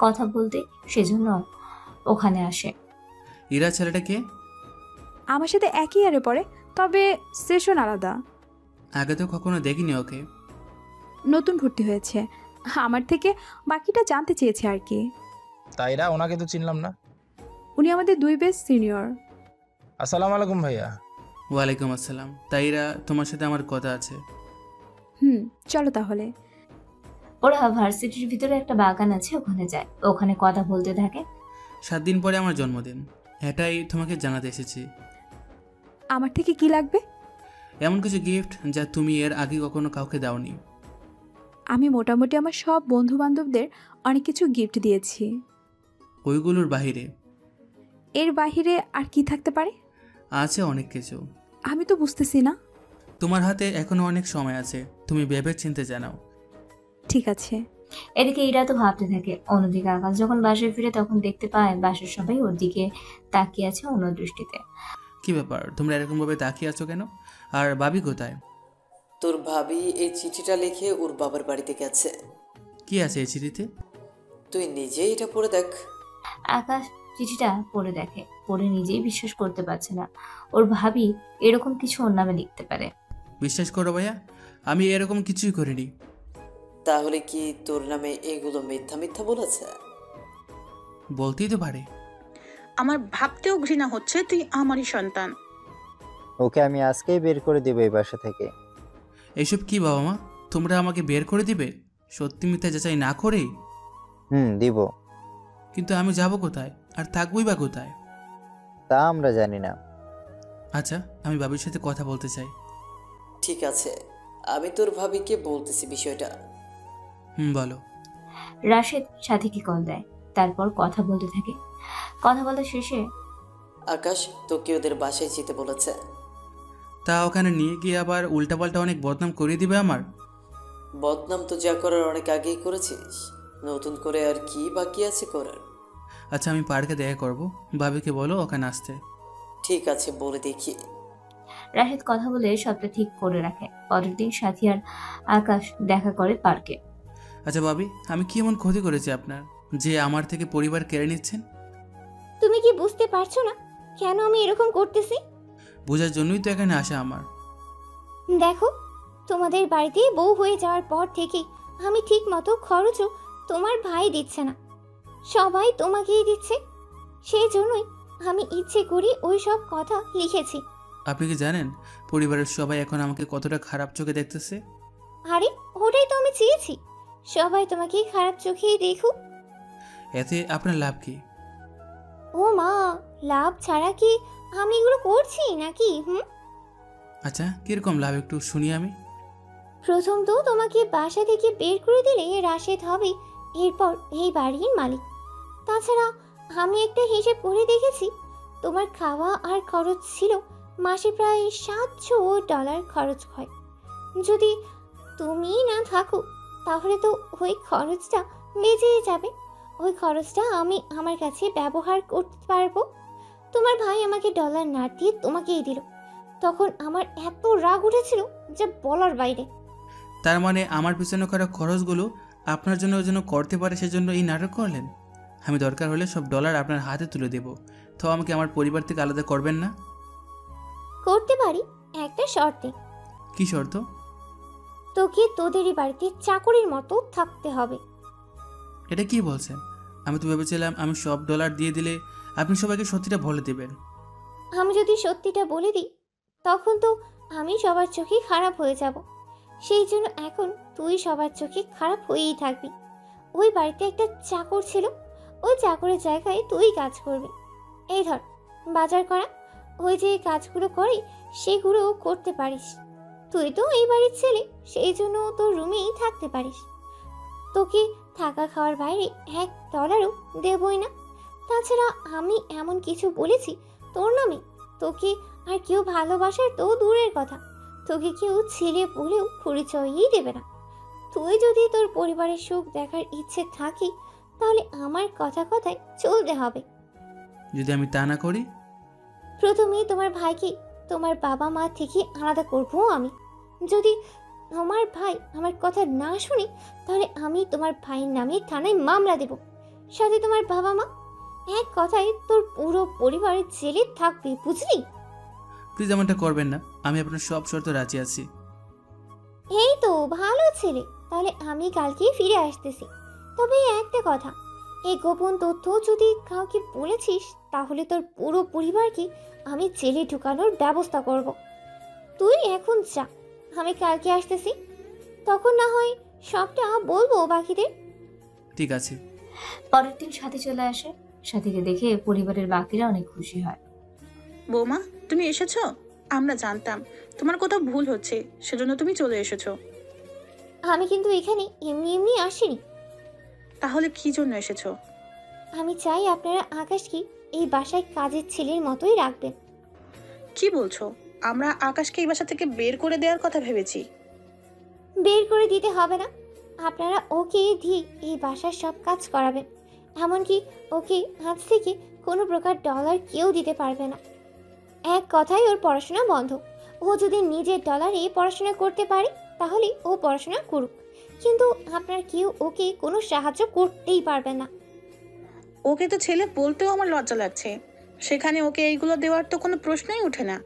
কথা বলতে সেজন্য ওখানে আসে। ইরা ছেলেটা কে? আমার সাথে একই ইয়ারে পড়ে, তবে সেশন আলাদা। আগে তো কখনো দেখিনি ওকে। নতুন ভর্তি হয়েছে, আমার থেকে বাকিটা জানতে চেয়েছে আর কি। তাইরা, ওনাকে তো চিনলাম না। উনি আমাদের 2 বেস্ট সিনিয়র। আসসালামু আলাইকুম ভাইয়া। ওয়ালাইকুম আসসালাম। তাইরা, তোমার সাথে আমার কথা আছে। চলো তাহলে। ওরা ভার্সিটির ভিতরে একটা বাগান আছে, ওখানে যায়, ওখানে কথা বলতে থাকে। 7 দিন পরে আমার জন্মদিন, এটাই তোমাকে জানাতে এসেছি। আমার থেকে কি লাগবে? এমন কিছু গিফট যা তুমি এর আগে কখনো কাউকে দাওনি। আমি মোটামুটি আমার সব বন্ধু বান্ধবদের অনেক কিছু গিফট দিয়েছি। ওইগুলোর বাহিরে? এর বাহিরে আর কি থাকতে পারে? আছে অনেক কিছু। আমি তো বুঝতেছি না। তোমার হাতে এখনো অনেক সময় আছে, তুমি ভেবে চিন্তে জানাও। ঠিক আছে। এদিকে ইরা তো ভাবতে থাকে। অন্যদিকে আকাশ যখন বাসায় ফিরে তখন দেখতে পায় বাসার সবাই ওর দিকে তাকিয়ে আছে অন্য দৃষ্টিতে। কি ব্যাপার, তোমরা এরকম ভাবে তাকিয়ে আছো কেন? আর ভাবি কোথায়? তোর ভাবি এই চিঠিটা লিখে ওর বাবার বাড়িতে গেছে। কি আছে এই চিঠিতে? তুই নিজেই এটা পড়ে দেখ। আকাশ চিঠিটা পড়ে দেখে, পড়ে নিজেই বিশ্বাস করতে পারছে না ওর ভাবি এরকম কিছু ওর নামে লিখতে পারে। বিশ্বাস করো ভাইয়া, আমি এরকম কিছুই করিনি। তাহলে কি তোর নামে এগুলো মিথ্যা মিথ্যা বলেছে? বলতেই তো পারে। আমার ভাবতেও ঘৃণা হচ্ছে তুই আমারই সন্তান। ওকে আমি আজকেই বের করে দেবো এই বাসা থেকে। এইসব কি বাবা মা, তোমরা আমাকে বের করে দিবে? সত্যি মিথ্যা যাচাই না করেই? দিব। কিন্তু আমি যাব কোথায় আর থাকবই বা কোথায়? তা আমরা জানি না। আচ্ছা, আমি বাবির সাথে কথা বলতে চাই। ঠিক আছে, আমি তোর ভাবিকে বলতেছি বিষয়টা। বলো। রাশেদ সাথীকে কল দেয়, তারপর কথা বলতে থাকে। কথা বলতে শেষে আকাশ তোকে ওদের বাসায় যেতে বলেছে। তা ওখানে নিয়ে গিয়ে আবার উল্টাপাল্টা অনেক বদনাম করিয়ে দিবে আমার? বদনাম তো যা করার অনেক আগেই করেছিস, নতুন করে আর কি বাকি আছে করার? আচ্ছা, আমি পার্কে দেখা করব, ভাবিকে বলো ওখানে আসতে। ঠিক আছে, বলে দেখি। রাশেদ কথা বলে সবটা ঠিক করে রাখে। পরের দিন সাথী আর আকাশ দেখা করে পার্কে। আচ্ছা ভাবি, আমি কি এমন ক্ষতি করেছি আপনার যে আমার থেকে পরিবার কেড়ে নিচ্ছেন? তুমি কি বুঝতে পারছো না কেন আমি এরকম করতেছি? বোঝার জন্যই তো এখানে আসা আমার। দেখো, তোমাদের বাড়িতে বউ হয়ে যাওয়ার পর থেকে আমি ঠিক মতো খরচও তোমার ভাই দিচ্ছে না, সবাই তোমাকেই দিচ্ছে। সেই জন্যই আমি ইচ্ছে করি ওই সব কথা লিখেছি। আপনি কি জানেন পরিবারের সবাই এখন আমাকে কতটা খারাপ চোখে দেখতেছে? আরে ওটাই তো আমি চেয়েছি, সবাই তোমাকে খারাপ চোখেই দেখুক। এতে আপনার লাভ কি? ও মা, লাভ ছাড়া কি আমি এগুলো করছি নাকি? আচ্ছা, কিরকম লাভ একটু শুনি আমি। প্রথম তো তোমাকে বাসা থেকে বের করে দিলে রাশেদ হবে এরপর এই বাড়ির মালিক। তাছাড়া আমি একটা হিসেব করে দেখেছি, তোমার খাওয়া আর খরচ ছিল মাসে প্রায় $700 খরচ হয়। যদি তুমি না থাকো তাহলে তো ওই খরচটা বেঁচেই যাবে। ওই খরচটা আমি আমার কাছে ব্যবহার করতে পারবো। তোমার ভাই আমাকে ডলার না দিয়ে তোমাকেই দিল, তখন আমার এত রাগ উঠেছিল যে বলার বাইরে। তার মানে আমার পিছনে করা খরচগুলো আপনার জন্য যেন করতে পারে সেজন্য এই নাটক করলেন? আমি দরকার হলে সব ডলার আপনার হাতে তুলে দেব, তো আমাকে আমার পরিবার থেকে আলাদা করবেন না? করতে পারি, একটা শর্তে। কি শর্ত? তোকে তোদেরই বাড়িতে চাকরির মতো থাকতে হবে। এটা কি বলছেন? আমি তো ভেবেছিলাম আমি সব ডলার দিয়ে দিলে আপনি সবাইকে সত্যিটা বলে দেবেন। আমি যদি সত্যিটা বলে দিই তখন তো আমি সবার চোখে খারাপ হয়ে যাব। সেই জন্য এখন তুই সবার চোখে খারাপ হয়েই থাকবি। ওই বাড়িতে একটা চাকর ছিল, ওই চাকরের জায়গায় তুই কাজ করবি। এই ধর বাজার করা, ওই যে কাজগুলো করে সেগুলো করতে পারিস। তুই তো এই বাড়ির ছেলে, সেই জন্য তোর রুমেই থাকতে পারিস। তোকে থাকা খাওয়ার বাইরে $1 দেবই না। তাছাড়া আমি এমন কিছু বলেছি তোর নামে, তোকে আর কেউ ভালোবাসার তো দূরের কথা, তোকে কেউ ছেলে বলেও পরিচয়ই দেবে না। তুই যদি তোর পরিবারের সুখ দেখার ইচ্ছে থাকে তাহলে আমার কথায় চলতে হবে। যদি আমি তা না করি? প্রথমে তোমার ভাইকে তোমার বাবা মা থেকে আলাদা করবো আমি। যদি তোমার ভাই আমার কথা না শুনে তাহলে আমি তোমার ভাইয়ের নামে থানায় মামলা দেব। সাথে তোমার বাবা মা, এক কথায় তোর পুরো পরিবার জেলে থাকবে, বুঝলি? প্লিজ এমনটা করবেন না, আমি আপনার সব শর্ত রাজি আছি। এই তো ভালো ছেলে, তাহলে আমি কালকেই ফিরে আসতেছি। তবে একটা কথা, এই গোপন তথ্য যদি কাউকে বলেছিস তাহলে তোর পুরো পরিবারকে আমি জেলে ঢুকানোর ব্যবস্থা করব। তুই এখন যা, আমি কালকে আসতেছি, তখন না হয় সবটা বলবো বাকিদের। ঠিক আছে। পরের দিন সাথী চলে আসে। সাথীকে দেখে পরিবারের বাকিরা অনেক খুশি হয়। বৌমা, তুমি এসেছো? আমরা জানতাম তোমার কোথাও ভুল হচ্ছে, সেজন্য তুমি চলে এসেছো। আমি কিন্তু এখানে এমনি এমনি আসিনি। তাহলে কি জন্য এসেছো? আমি চাই আপনারা আকাশকে এই বাসায় কাজের ছেলের মতোই রাখবেন। কি বলছো? আমরা আকাশকে এই বাসা থেকে বের করে দেওয়ার কথা ভেবেছি। বের করে দিতে হবে না, আপনারা ওকে দিয়ে এই বাসার সব কাজ করাবেন। এমনকি ওকে আজ থেকে কোনো প্রকার ডলার কেউ দিতে পারবে না। এক কথায় ওর পড়াশোনা বন্ধ। ও যদি নিজের ডলারে পড়াশোনা করতে পারে তাহলে ও পড়াশোনা করুক, কিন্তু আপনার কেউ ওকে কোনো সাহায্য করতেই পারবে না। ওকে তো ছেলে বলতেও আমার লজ্জা লাগছে, সেখানে ওকে এইগুলো দেওয়ার তো কোনো প্রশ্নই ওঠে না।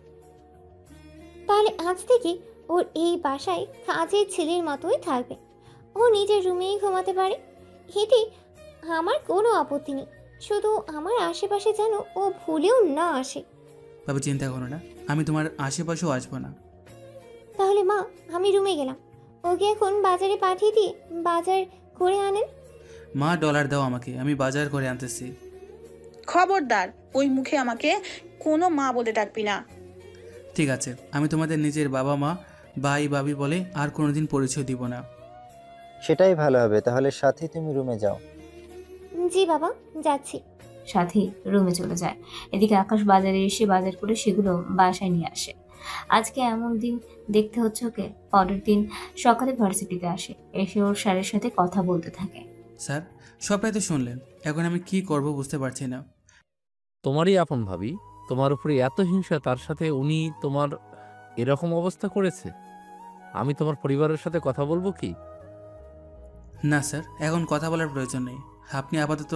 তাহলে আজ থেকে ওর এই বাসায় কাজের ছেলের মতোই থাকবে। ও নিজের রুমেই ঘুমাতে পারে, এতে আমার কোনো আপত্তি নেই। শুধু আমার আশেপাশে যেন ও ভুলেও না আসে। বাবা চিন্তা করো না, আমি তোমার আশেপাশেও আসবো না। তাহলে মা, আমি রুমে গেলাম, ওকে এখন বাজারে পাঠিয়ে দিয়ে বাজার করে আনেন। মা ডলার দাও আমাকে, আমি বাজার করে আনতেছি। খবরদার, ওই মুখে আমাকে কোনো মা বলে ডাকবি না। ঠিক আছে, আমি তোমাদের নিজের বাবা মা ভাই ভাবি বলে আর কোনোদিন পরিচয় দিব না। সেটাই ভালো হবে। তাহলে সাথী তুমি রুমে যাও। জি বাবা, যাচ্ছি। সাথী রুমে চলে যায়। এদিকে আকাশ বাজারে এসে বাজার করে সেগুলো বাসায় নিয়ে আসে। আজকে এমন দিন দেখতে হচ্ছে ওকে। পরের দিন সকালে ভার্সিটিতে আসে, এসে ওর স্যারের সাথে কথা বলতে থাকে। স্যার, সবটাই তো শুনলেন, এখন আমি কি করব বুঝতে পারছি না। তোমারই আপন ভাবি, তোমার উপরে এত হিংসা, তার সাথে উনি তোমার এরকম অবস্থা করেছে। আমি তোমার পরিবারের সাথে কথা বলবো কি? না স্যার, এখন কথা বলার প্রয়োজন নেই। আপনি আপাতত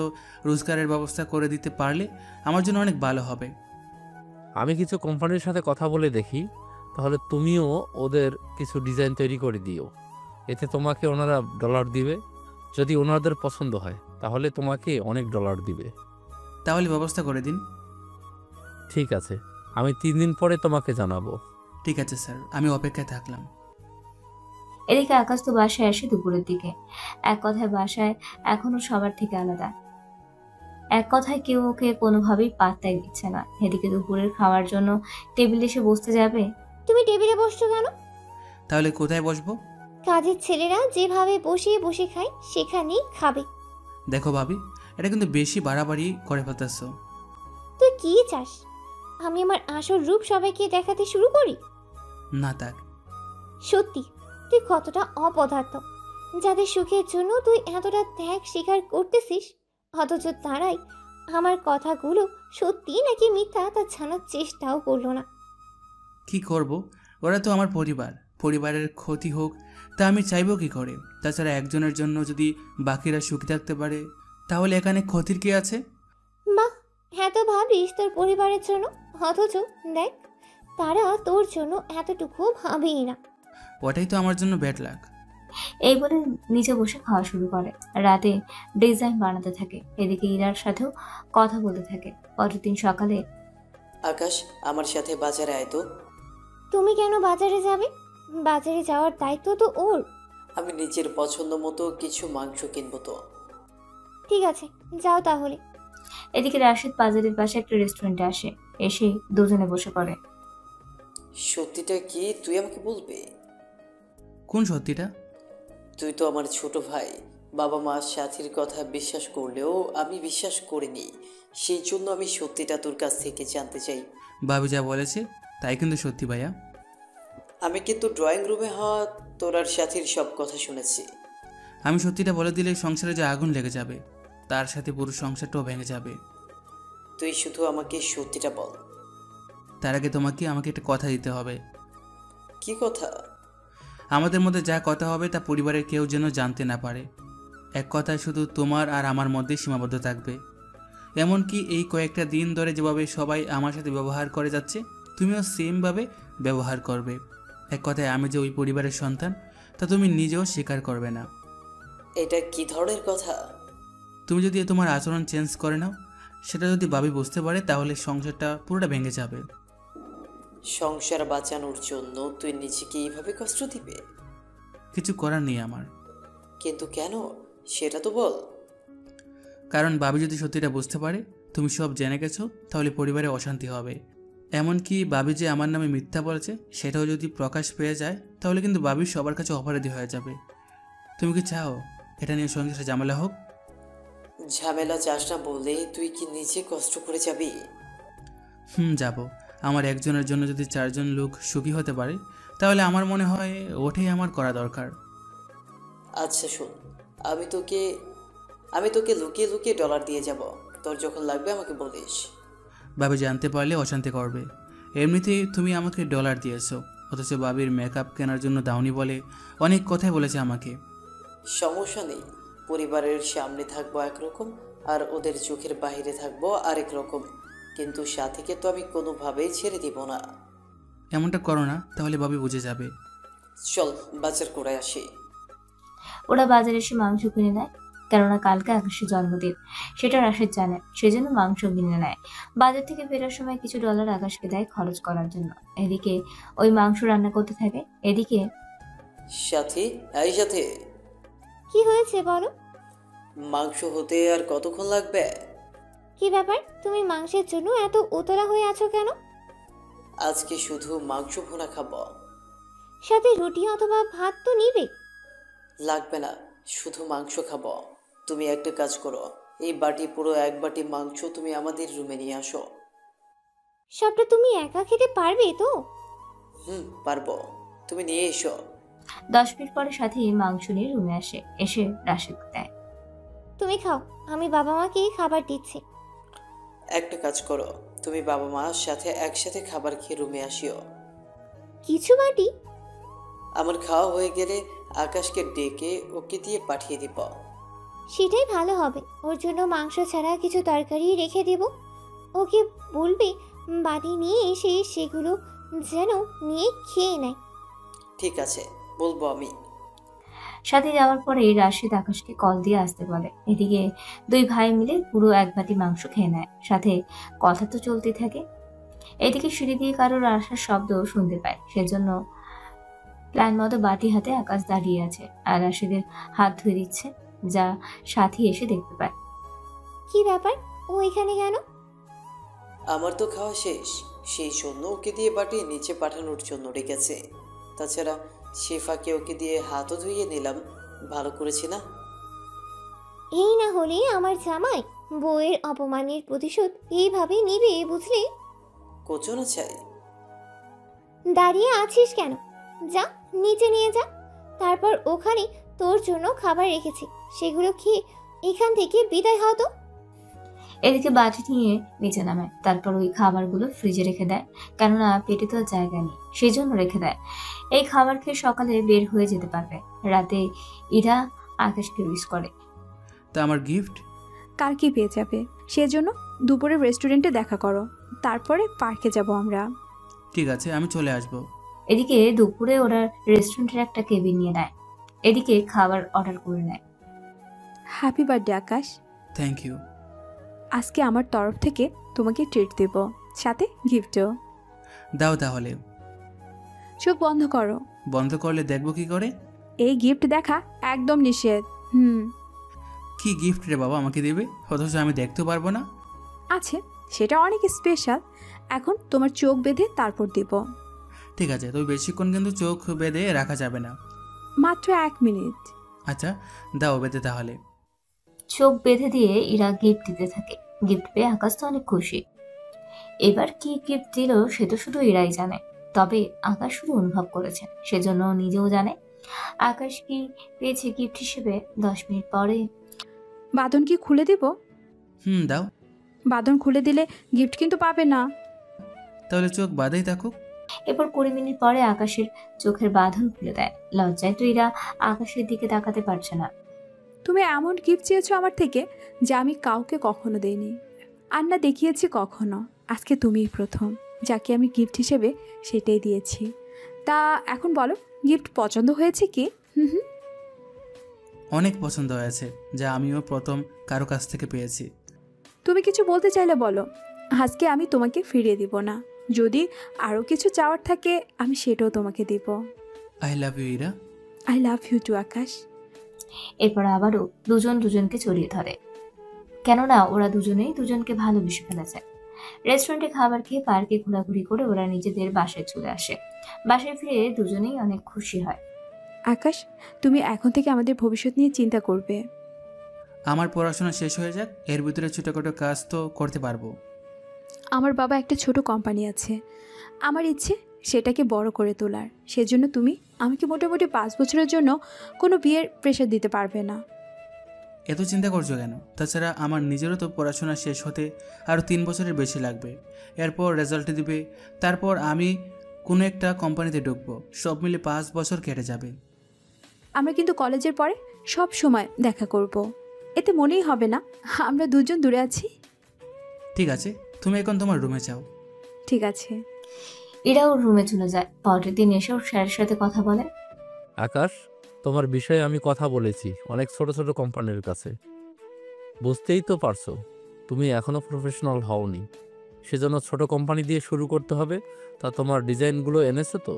রোজগারের ব্যবস্থা করে দিতে পারলে আমার জন্য অনেক ভালো হবে। আমি কিছু কোম্পানির সাথে কথা বলে দেখি, তাহলে তুমিও ওদের কিছু ডিজাইন তৈরি করে দিও। এতে তোমাকে ওনারা ডলার দিবে। যদি ওনাদের পছন্দ হয় তাহলে তোমাকে অনেক ডলার দিবে। তাহলে ব্যবস্থা করে দিন। ঠিক আছে, আমি 3 দিন পরে তোমাকে জানাবো। ঠিক আছে স্যার, আমি অপেক্ষায় থাকলাম। এদিকে আকাশ তো বাসায় আসে দুপুরের দিকে। এক কথায় বাসায় এখনো সবার থেকে আলাদা। এক কথায় কেউ ওকে কোনোভাবেই পাত্তাই দিচ্ছে না। এদিকে দুপুরের খাওয়ার জন্য টেবিলে এসে বসতে যাবে। তুমি টেবিলে বসছো কেন? তাহলে কোথায় বসবো? কাজের ছেলেরা যেভাবে বসে বসে খায় সেখানেই খাবে। দেখো ভাবি, এটা কিন্তু বেশি বাড়াবাড়ি করে ফেলতেছ। তুই কি চাস? আমি আমার আসল রূপ সবাইকে দেখাতে শুরু করি? না থাক। সত্যি তুই কতটা অপদার্থ, যাদের সুখের জন্য তুই এতটা ত্যাগ স্বীকার করতেছিস, অথচ তারাই আমার কথাগুলো সত্যি নাকি মিথ্যা তা জানার চেষ্টাও করলো না। কি করব, ওরা তো আমার পরিবার। পরিবারের ক্ষতি হোক তা আমি চাইবো কি করে? তাছাড়া একজনের জন্য যদি বাকিরা সুখী থাকতে পারে, তাহলে এখানে ক্ষতির কি আছে? বাহ, এত ভাবিস তোর পরিবারের জন্য, অথচ দেখ তারা তোর জন্য এতটুকু ভাবেই না। ওটাই তো আমার জন্য ব্যাড লাক। এই বলে নিচে বসে খাওয়া শুরু করে। রাতে ডিজাইন বানাতে থাকে। এদিকে ইরার সাথেও কথা বলতে থাকে। পরের দিন সকালে, আকাশ, আমার সাথে বাজারে আয় তো। তুমি কেন বাজারে যাবে? বাজারে যাওয়ার দায়িত্ব তো ওর। আমি নিজের পছন্দ মতো কিছু মাংস কিনবো তো। ঠিক আছে, যাও তাহলে। এদিকে রাশিদ বাজারের পাশে একটা রেস্টুরেন্টে আসে। এসে দুজনে বসে পড়ে। সত্যিটা কি তুই আমাকে বলবি? কোন সত্যিটা? তুই তো আমার ছোট ভাই। বাবা মা সাথীর কথা বিশ্বাস করলেও আমি বিশ্বাস করিনি। সেই জন্য আমি সত্যিটা তোর কাছ থেকে জানতে চাই। বাবু যা বলেছে তাই কিন্তু সত্যি ভাইয়া। আমি কিন্তু ড্রয়িং রুমে হওয়া তোর আর সাথীর সব কথা শুনেছি। আমি সত্যিটা বলে দিলে সংসারে যে আগুন লেগে যাবে, তার সাথে পুরো সংসারটাও ভেঙে যাবে। তুই শুধু আমাকে সত্যিটা বল। তার আগে তোমাকে আমাকে একটা কথা দিতে হবে। কি কথা? আমাদের মধ্যে যা কথা হবে তা পরিবারের কেউ যেন জানতে না পারে। এক কথায় শুধু তোমার আর আমার মধ্যে সীমাবদ্ধ থাকবে। এমনকি এই কয়েকটা দিন ধরে যেভাবে সবাই আমার সাথে ব্যবহার করে যাচ্ছে, তুমিও সেমভাবে ব্যবহার করবে। এক কথায় আমি যে ওই পরিবারের সন্তান তা তুমি নিজেও স্বীকার করবে না। এটা কি ধরনের কথা? তুমি যদি তোমার আচরণ চেঞ্জ করে নাও, সেটা যদি ভাবি বুঝতে পারে, তাহলে সংসারটা পুরোটা ভেঙে যাবে। সংসার বাঁচানোর জন্য তুই নিজেকে এইভাবে কষ্ট দিবে? কিছু করার নেই আমার। কিন্তু কেন সেটা তো বল। কারণ ভাবি যদি সত্যিটা বুঝতে পারে তুমি সব জেনে গেছো, তাহলে পরিবারে অশান্তি হবে। এমনকি ভাবি যে আমার নামে মিথ্যা বলেছে সেটাও যদি প্রকাশ পেয়ে যায়, তাহলে কিন্তু ভাবি সবার কাছে অপরাধী হয়ে যাবে। তুমি কি চাও এটা নিয়ে সংসারে ঝামেলা হোক? ঝামেলা চাস না বলে তুই কি নিজে কষ্ট করে যাবি? যাব। আমার একজনের জন্য যদি 4 জন লোক সুখী হতে পারে, তাহলে আমার মনে হয় ওটাই আমার করা দরকার। আচ্ছা শোন, আমি তোকে লুকিয়ে লুকিয়ে ডলার দিয়ে যাব। তোর যখন লাগবে আমাকে বলিস। ভাবি জানতে পারলে অশান্তি করবে। এমনিতেই তুমি আমাকে ডলার দিয়েছো, অথচ ভাবির মেকআপ কেনার জন্য দাওনি বলে অনেক কথাই বলেছে আমাকে। সমস্যা নেই, পরিবারের সামনে থাকবো একরকম আর ওদের চোখের বাইরে থাকবো আরেক রকম, কিন্তু সাথীকে তো আমি কোনোভাবেই ছেড়ে দিব না। এমনটা করো না, তাহলে ভাবি বুঝে যাবে। চল বাজার করে আসি। ওরা বাজারে এসে মাংস কিনে নেয়, কেননা কালকে আকাশের জন্মদিন, সেটা রাশেদ জানে। সেজন্য মাংস কিনে নেয়। বাজার থেকে ফেরার সময় কিছু ডলার আকাশকে দেয় খরচ করার জন্য। এদিকে ওই মাংস রান্না করতে থাকে। এদিকে সাথী, এই সাথে, কি হয়েছে বলো? মাংস হতে আর কতক্ষণ লাগবে? কি ব্যাপার, তুমি মাংসের জন্য এত উতলা হয়ে আছো কেন? আজকে শুধু মাংস ভুনা খাবো। সাথে রুটি অথবা ভাত তো নিবে। লাগবে না, শুধু মাংস খাবো। তুমি একটা কাজ করো, এই বাটি পুরো এক বাটি মাংস তুমি আমাদের রুমে নিয়ে আসো। সবটা তুমি একা খেতে পারবে তো? পারবো, তুমি নিয়ে এসো। 10 মিনিট পরে সাথে মাংস নিয়ে রুমে আসে, এসে রাশিদ দেয়। তুমি খাও, আমি বাবা মাকে খাবার দিচ্ছি। একটা কাজ করো, তুমি বাবা মার সাথে একসাথে খাবার খেয়ে রুমে আসিও। কিছু বাটি? আমার খাওয়া হয়ে গেলে আকাশকে ডেকে ওকে দিয়ে পাঠিয়ে দিব। সেটাই ভালো হবে, ওর জন্য মাংস ছাড়া কিছু তরকারি রেখে দেব। ওকে বলবে বাটি নিয়ে এসে সেগুলো যেন নিয়ে খেয়ে নেয়। ঠিক আছে, বলবো আমি। সাথে যাওয়ার পরে রাশিদ আকাশকে কল দিয়ে আসতে বলে। এদিকে দুই ভাই মিলে পুরো এক বাটি মাংস খেয়ে নেয়, সাথে কথা তো চলতে থাকে। এদিকে সিঁড়ি দিয়ে কারোর আসার শব্দ শুনতে পায়, সেজন্য প্ল্যান মতো বাটি হাতে আকাশ দাঁড়িয়ে আছে আর রাশিদের হাত ধুয়ে দিচ্ছে, যা সাথী এসে দেখতে পায়। কি ব্যাপার, ও এখানে কেন? আমার তো খাওয়া শেষ, সেই জন্য ওকে দিয়ে বাটি নিচে পাঠানোর জন্য রেখেছে। তাছাড়া শেফাকে ওকে দিয়ে হাতও ধুইয়ে নিলাম, ভালো করেছি না? এই না হলে আমার জামাই বউয়ের অপমানের প্রতিশোধ এইভাবে নিবে, বুঝলি? কোচনা চাই। দাঁড়িয়ে আছিস কেন? যা নিচে নিয়ে যা, তারপর ওখানে তোর জন্য খাবার রেখেছি, সেগুলো খেয়ে এখান থেকে বিদায় হও তো। এদিকে বাটি নিয়ে নিচে নামায়, তারপর ওই খাবারগুলো ফ্রিজে রেখে দেয়, কেননা পেটে তো জায়গা নেই, সেই জন্য রেখে দেয়। এই খাবার খেয়ে সকালে বের হয়ে যেতে পারবে। রাতে ইরা আকাশকে উইশ করে। তা আমার গিফট? কাল কি পেয়ে যাবে, সেজন্য দুপুরে রেস্টুরেন্টে দেখা করো, তারপরে পার্কে যাব আমরা। ঠিক আছে, আমি চলে আসবো। এদিকে দুপুরে ওরা রেস্টুরেন্টের একটা কেবিন নিয়ে নেয়, এদিকে খাবার অর্ডার করে নেয়। Happy birthday Akash. Thank you. আজকে আমার তরফ থেকে তোমাকে ট্রিট দেব, সাথে গিফটও। দাও তাহলে। চোখ বন্ধ করো। বন্ধ করলে দেখবো কি করে? এই গিফট দেখা একদম নিষেধ। কি গিফট রে বাবা আমাকে দেবে, অথচ আমি দেখতেও পারবো না? আছে, সেটা অনেক স্পেশাল, এখন তোমার চোখ বেঁধে তারপর দেব। ঠিক আছে, তবে বেশিক্ষণ কিন্তু চোখ বেঁধে রাখা যাবে না। মাত্র 1 মিনিট। আচ্ছা দাও বেঁধে তাহলে। চোখ বেঁধে দিয়ে ইরা গিফট দিতে থাকে। গিফট পেয়ে আকাশ তো অনেক খুশি। এবার কি গিফট দিল সে তো শুধু ইরাই জানে, তবে আকাশ শুধু অনুভব করেছে, সেজন্য নিজেও জানে আকাশ কি পেয়েছে গিফট হিসেবে। 10 মিনিট পরে বাঁধন কি খুলে দিব? দাও। বাঁধন খুলে দিলে গিফট কিন্তু পাবে না। তাহলে চোখ বাঁধাই থাকুক। এরপর 20 মিনিট পরে আকাশের চোখের বাঁধন খুলে দেয়। লজ্জায় তো ইরা আকাশের দিকে তাকাতে পারছে না। তুমি এমন গিফট চেয়েছো আমার থেকে যা আমি কাউকে কখনো দেইনি, আর না দেখিয়েছি কখনো। আজকে তুমিই প্রথম যাকে আমি গিফট হিসেবে সেটাই দিয়েছি। তা এখন বলো, গিফট পছন্দ হয়েছে কি? অনেক পছন্দ হয়েছে, যা আমিও প্রথম কারো কাছ থেকে পেয়েছি। তুমি কিছু বলতে চাইলে বলো, আজকে আমি তোমাকে ফিরিয়ে দিব না। যদি আরও কিছু চাওয়ার থাকে আমি সেটাও তোমাকে দিব। I love you Ira. I love you too Akash. এরপর আবারও দুজন দুজনকে জড়িয়ে ধরে, কেননা ওরা দুজনেই দুজনকে ভালোবেসে ফেলেছে। রেস্টুরেন্টে খাবার খেয়ে পার্কে ঘোরাঘুরি করে ওরা নিজেদের বাসায় চলে আসে। বাসায় ফিরে দুজনেই অনেক খুশি হয়। আকাশ, তুমি এখন থেকে আমাদের ভবিষ্যৎ নিয়ে চিন্তা করবে। আমার পড়াশোনা শেষ হয়ে যাক, এর ভিতরে ছোটোখাটো কাজ তো করতে পারবো। আমার বাবা একটা ছোট কোম্পানি আছে, আমার ইচ্ছে সেটাকে বড় করে তোলার। সেজন্য তুমি আমাকে মোটামুটি 5 বছরের জন্য কোনো বিয়ের প্রেশার দিতে পারবে না। এত চিন্তা করছো কেন? তাছাড়া আমার নিজেরও তো পড়াশোনা শেষ হতে আরও 3 বছরের বেশি লাগবে। এরপর রেজাল্ট দিবে, তারপর আমি কোনো একটা কোম্পানিতে ঢুকবো, সব মিলে 5 বছর কেটে যাবে। আমরা কিন্তু কলেজের পরে সব সময় দেখা করব, এতে মনেই হবে না আমরা দুজন দূরে আছি। ঠিক আছে, তুমি এখন তোমার রুমে যাও। ঠিক আছে। এরা ওর রুমে চলে যায়। পরের দিন এসে ওর স্যারের সাথে কথা বলে। আকাশ, তোমার বিষয়ে আমি কথা বলেছি অনেক ছোট ছোট কোম্পানির কাছে, বুঝতেই তো পারছো তুমি এখনও প্রফেশনাল হওনি, সেজন্য ছোট কোম্পানি দিয়ে শুরু করতে হবে। তা তোমার ডিজাইনগুলো এনেছো তো?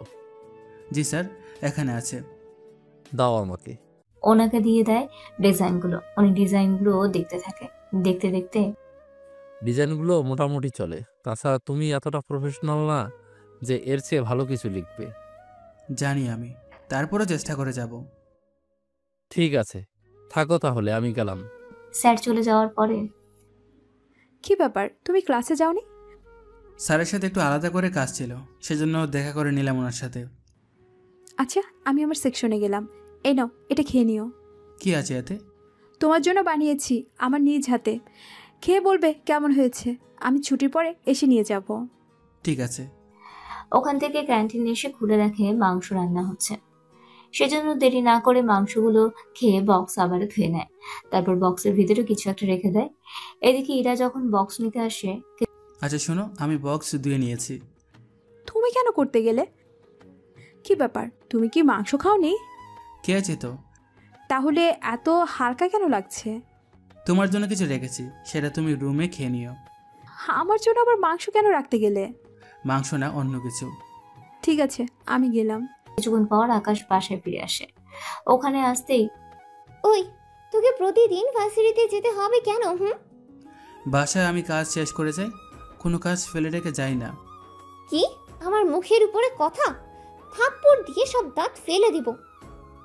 জি স্যার, এখানে আছে। দাও আমাকে। ওনাকে দিয়ে দেয় ডিজাইনগুলো। উনি ডিজাইনগুলো দেখতে থাকে। দেখতে দেখতে ডিজাইনগুলো মোটামুটি চলে, তাছাড়া তুমি এতটা প্রফেশনাল না যে এর চেয়ে ভালো কিছু লিখবে। জানি আমি, তারপরও চেষ্টা করে যাব। ঠিক আছে, থাকো তাহলে, আমি গেলাম। স্যার চলে যাওয়ার পরে কি ব্যাপার, তুমি ক্লাসে যাওনি? স্যারের সাথে একটু আলাদা করে কাজ ছিল, সেজন্য দেখা করে নিলাম ওনার সাথে। আচ্ছা, আমি আমার সেকশনে গেলাম। এই নাও, এটা খেয়ে নিও। কি আছে এতে? তোমার জন্য বানিয়েছি আমার নিজ হাতে। খেয়ে বলবে কেমন হয়েছে। আমি ছুটির পরে এসে নিয়ে যাব। ঠিক আছে। ওখান থেকে ক্যান্টিনে এসে খুলে দেখে মাংস রান্না হচ্ছে। সেজন্য দেরি না করে মাংসগুলো খেয়ে বক্স আবার ধুয়ে নেয়। তারপর বক্সের ভিতরে কিছু একটা রেখে দেয়। এদিকে ইরা যখন বক্স নিতে আসে, আচ্ছা শোনো, আমি বক্স ধুয়ে নিয়েছি। তুমি কেন করতে গেলে? কি ব্যাপার, তুমি কি মাংস খাওনি? কে আছে তো? তাহলে এত হালকা কেন লাগছে? তোমার জন্য কিছু রেখেছি, সেটা তুমি রুমে খেয়ে নিও। আমার জন্য আবার মাংস কেন রাখতে গেলে? মাংস না, অন্য কিছু। ঠিক আছে, আমি গেলাম। কিছুক্ষণ পর আকাশ বাসায় ফিরে আসে। ওখানে আসতেই, ওই, তোকে প্রতিদিন ভার্সিটিতে যেতে হবে কেন? বাসায় আমি কাজ শেষ করে যাই, কোনো কাজ ফেলে রেখে যাই না। কি আমার মুখের উপরে কথা? থাপ্পড় দিয়ে সব দাঁত ফেলে দিব।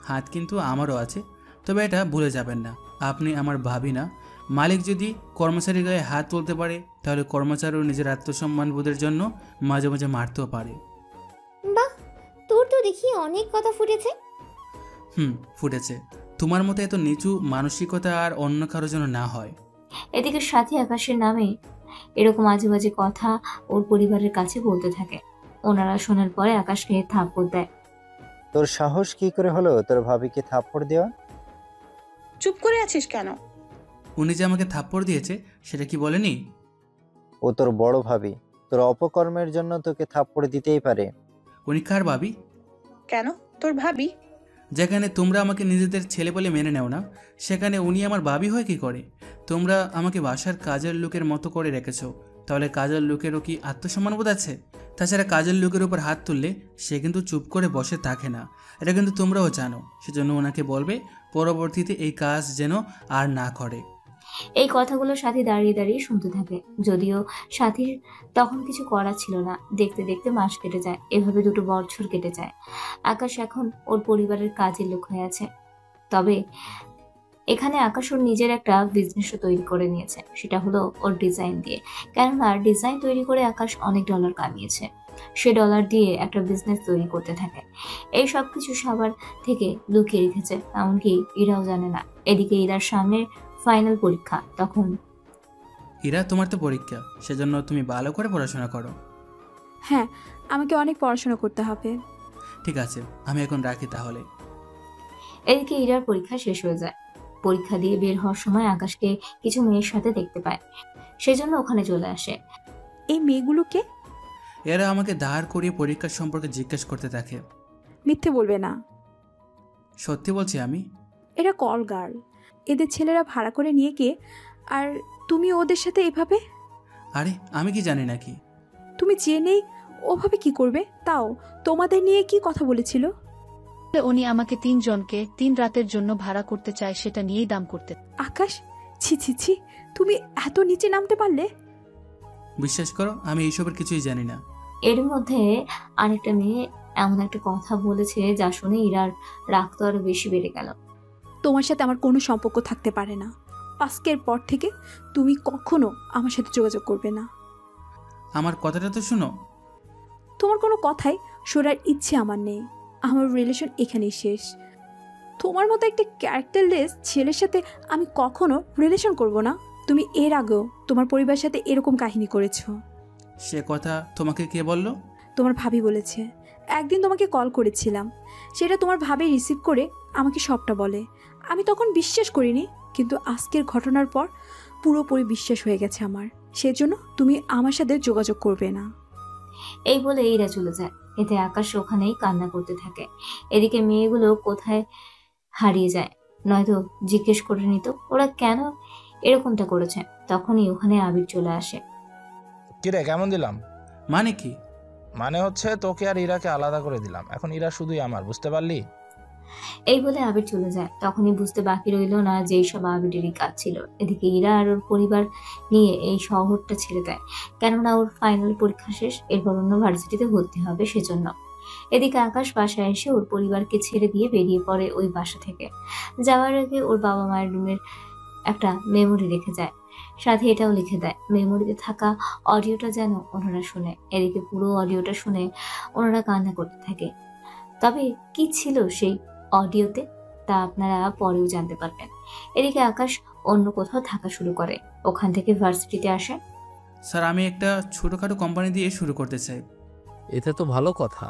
হাত কিন্তু আমারও আছে, তবে এটা ভুলে যাবেন না, আপনি আমার ভাবি না। মালিক যদি কর্মচারীর গায়ে হাত তুলতে পারে, তাহলে কর্মচারীও নিজের আত্মসম্মান বোধের জন্য মাঝে মাঝে মারতেও পারে। বাহ, তোর তো দেখি অনেক কথা ফুটেছে। ফুটেছে। তোমার মতো এত নিচু মানসিকতা আর অন্য কারো জন্য না হয়। এদিকে সাথী আকাশের নামে এরকম মাঝে মাঝে কথা ওর পরিবারের কাছে বলতে থাকে। ওনারা শোনার পরে আকাশকে থাপ্পড় দেয়। তোর সাহস কি করে হলো তোর ভাবিকে থাপ্পড় দেওয়া? চুপ করে আছিস কেন? উনি যে আমাকে থাপ্পড় দিয়েছে সেটা কি বলেনি? ও তোর বড় ভাবি, তোর অপকর্মের জন্য তোকে থাপ্পড় দিতেই পারে। উনি কার ভাবি? কেন তোর ভাবি? যেখানে তোমরা আমাকে নিজেদের ছেলে বলে মেনে নেও না, সেখানে উনি আমার ভাবি হয় কি করে? তোমরা আমাকে বাসার কাজের লোকের মতো করে রেখেছো, তাহলে কাজের লোকেরও কি আত্মসম্মানবোধ আছে? তাছাড়া কাজের লোকের উপর হাত তুললে সে কিন্তু চুপ করে বসে থাকে না, এটা কিন্তু তোমরাও জানো। সেজন্য ওনাকে বলবে পরবর্তীতে এই কাজ যেন আর না করে। এই কথাগুলো সাথী দাঁড়িয়ে দাঁড়িয়ে শুনতে থাকে। যদিও সাথীর তখন কিছু করার ছিল না। দেখতে দেখতে মাস কেটে যায়, এভাবে 2 বছর কেটে যায়। আকাশ এখন ওর পরিবারের কাজের লোক হয়ে আছে। তবে এখানে আকাশ ওর নিজের একটা বিজনেসও তৈরি করে নিয়েছে, সেটা হলো ওর ডিজাইন দিয়ে। কেননা ডিজাইন তৈরি করে আকাশ অনেক ডলার কামিয়েছে। সে ডলার দিয়ে একটা বিজনেস তৈরি করতে থাকে। এই সব কিছু সবার থেকে লুকিয়ে রেখেছে, এমনকি ইরাও জানে না। এদিকে ইরার সামনে ফাইনাল পরীক্ষা। তখন ইরা, তোমার তো পরীক্ষা, সেজন্য তুমি ভালো করে পড়াশোনা করো। হ্যাঁ, আমাকে অনেক পড়াশোনা করতে হবে। ঠিক আছে, আমি এখন রাখি তাহলে। এদিকে ইরার পরীক্ষা শেষ হয়ে যায়। পরীক্ষা দিয়ে বের হওয়ার সময় আকাশকে কিছু মেয়ের সাথে দেখতে পায়, সেজন্য ওখানে চলে আসে। এই মেয়েগুলোকে? এরা আমাকে দাঁড় করিয়ে পরীক্ষার সম্পর্কে জিজ্ঞেস করতে থাকে। মিথ্যে বলবে না। সত্যি বলছি আমি। এরা কল গার্ল, এদের ছেলেরা ভাড়া করে নিয়ে গিয়ে, আর তুমি ওদের সাথে এভাবে? আরে আমি কি জানি নাকি? তুমি জেনেই ওভাবে কি করবে? তাও তোমাদের নিয়ে কি কথা বলেছিল? উনি আমাকে 3 জনকে 3 রাতের জন্য ভাড়া করতে চায়, সেটা নিয়েই দাম করতে। আকাশ, ছি ছি ছি, তুমি এত নিচে নামতে পারলে? বিশ্বাস করো, আমি এইসবের কিছুই জানি না। এর মধ্যে আরেকটা মেয়ে এমন একটা কথা বলেছে যা শুনে ইরার রাগ তো আরো বেশি বেড়ে গেল। তোমার সাথে আমার কোনো সম্পর্ক থাকতে পারে না। আজকের পর থেকে তুমি কখনো আমার সাথে যোগাযোগ করবে না। আমার কথাটা তো শুনো। তোমার কোনো কথাই শোনার ইচ্ছে আমার নেই। আমার রিলেশন এখানেই শেষ। তোমার মতো একটা ক্যারেক্টারলেস ছেলের সাথে আমি কখনো রিলেশন করব না। তুমি এর আগেও তোমার পরিবারের সাথে এরকম কাহিনী করেছো। সে কথা তোমাকে কে বললো? তোমার ভাবি বলেছে। একদিন তোমাকে কল করেছিলাম, সেটা তোমার ভাবি রিসিভ করে আমাকে সবটা বলে। আমি তখন বিশ্বাস করিনি, কিন্তু আজকের ঘটনার পর পুরোপুরি বিশ্বাস হয়ে গেছে আমার। সেজন্য তুমি আমার সাথে যোগাযোগ করবে না। এই বলে ইরা চলে যায়। এতে আকাশ ওখানেই কান্না করতে থাকে। এদিকে মেয়েগুলো কোথায় হারিয়ে যায়, নয়তো জিজ্ঞেস করে নিত ওরা কেন এরকমটা করেছে। তখনই ওখানে আবির চলে আসে। কিরে, কেমন দিলাম? মানে কি? মানে হচ্ছে তোকে আর ইরাকে আলাদা করে দিলাম, এখন ইরা শুধুই আমার, বুঝতে পারলি? এই বলে আবির চলে যায়। তখনই বুঝতে বাকি রইল না যে এইসব আবিরেরই কাজ ছিল। এদিকে ইরা আর ওর পরিবার নিয়ে এই শহরটা ছেড়ে দেয়, কেননা ওর ফাইনাল পরীক্ষা শেষ, এরপর অন্য ভার্সিটিতে ভর্তি হবে সেজন্য। এদিকে আকাশ বাসায় এসে ওর পরিবারকে ছেড়ে দিয়ে বেরিয়ে পড়ে ওই বাসা থেকে। যাওয়ার আগে ওর বাবা মায়ের রুমের একটা মেমোরি রেখে যায়, সাথে এটাও লিখে দেয় মেমোরিতে থাকা অডিওটা যেন ওনারা শুনে। এদিকে পুরো অডিওটা শুনে ওনারা কান্না করতে থাকে। তবে কি ছিল সেই অডিওতে তা আপনারা পরেও জানতে পারবেন। এদিকে আকাশ অন্য কোথাও থাকা শুরু করে, ওখান থেকে ভার্সিটিতে আসে। স্যার, আমি একটা ছোটোখাটো কোম্পানি দিয়ে শুরু করতে চাই। এতে তো ভালো কথা।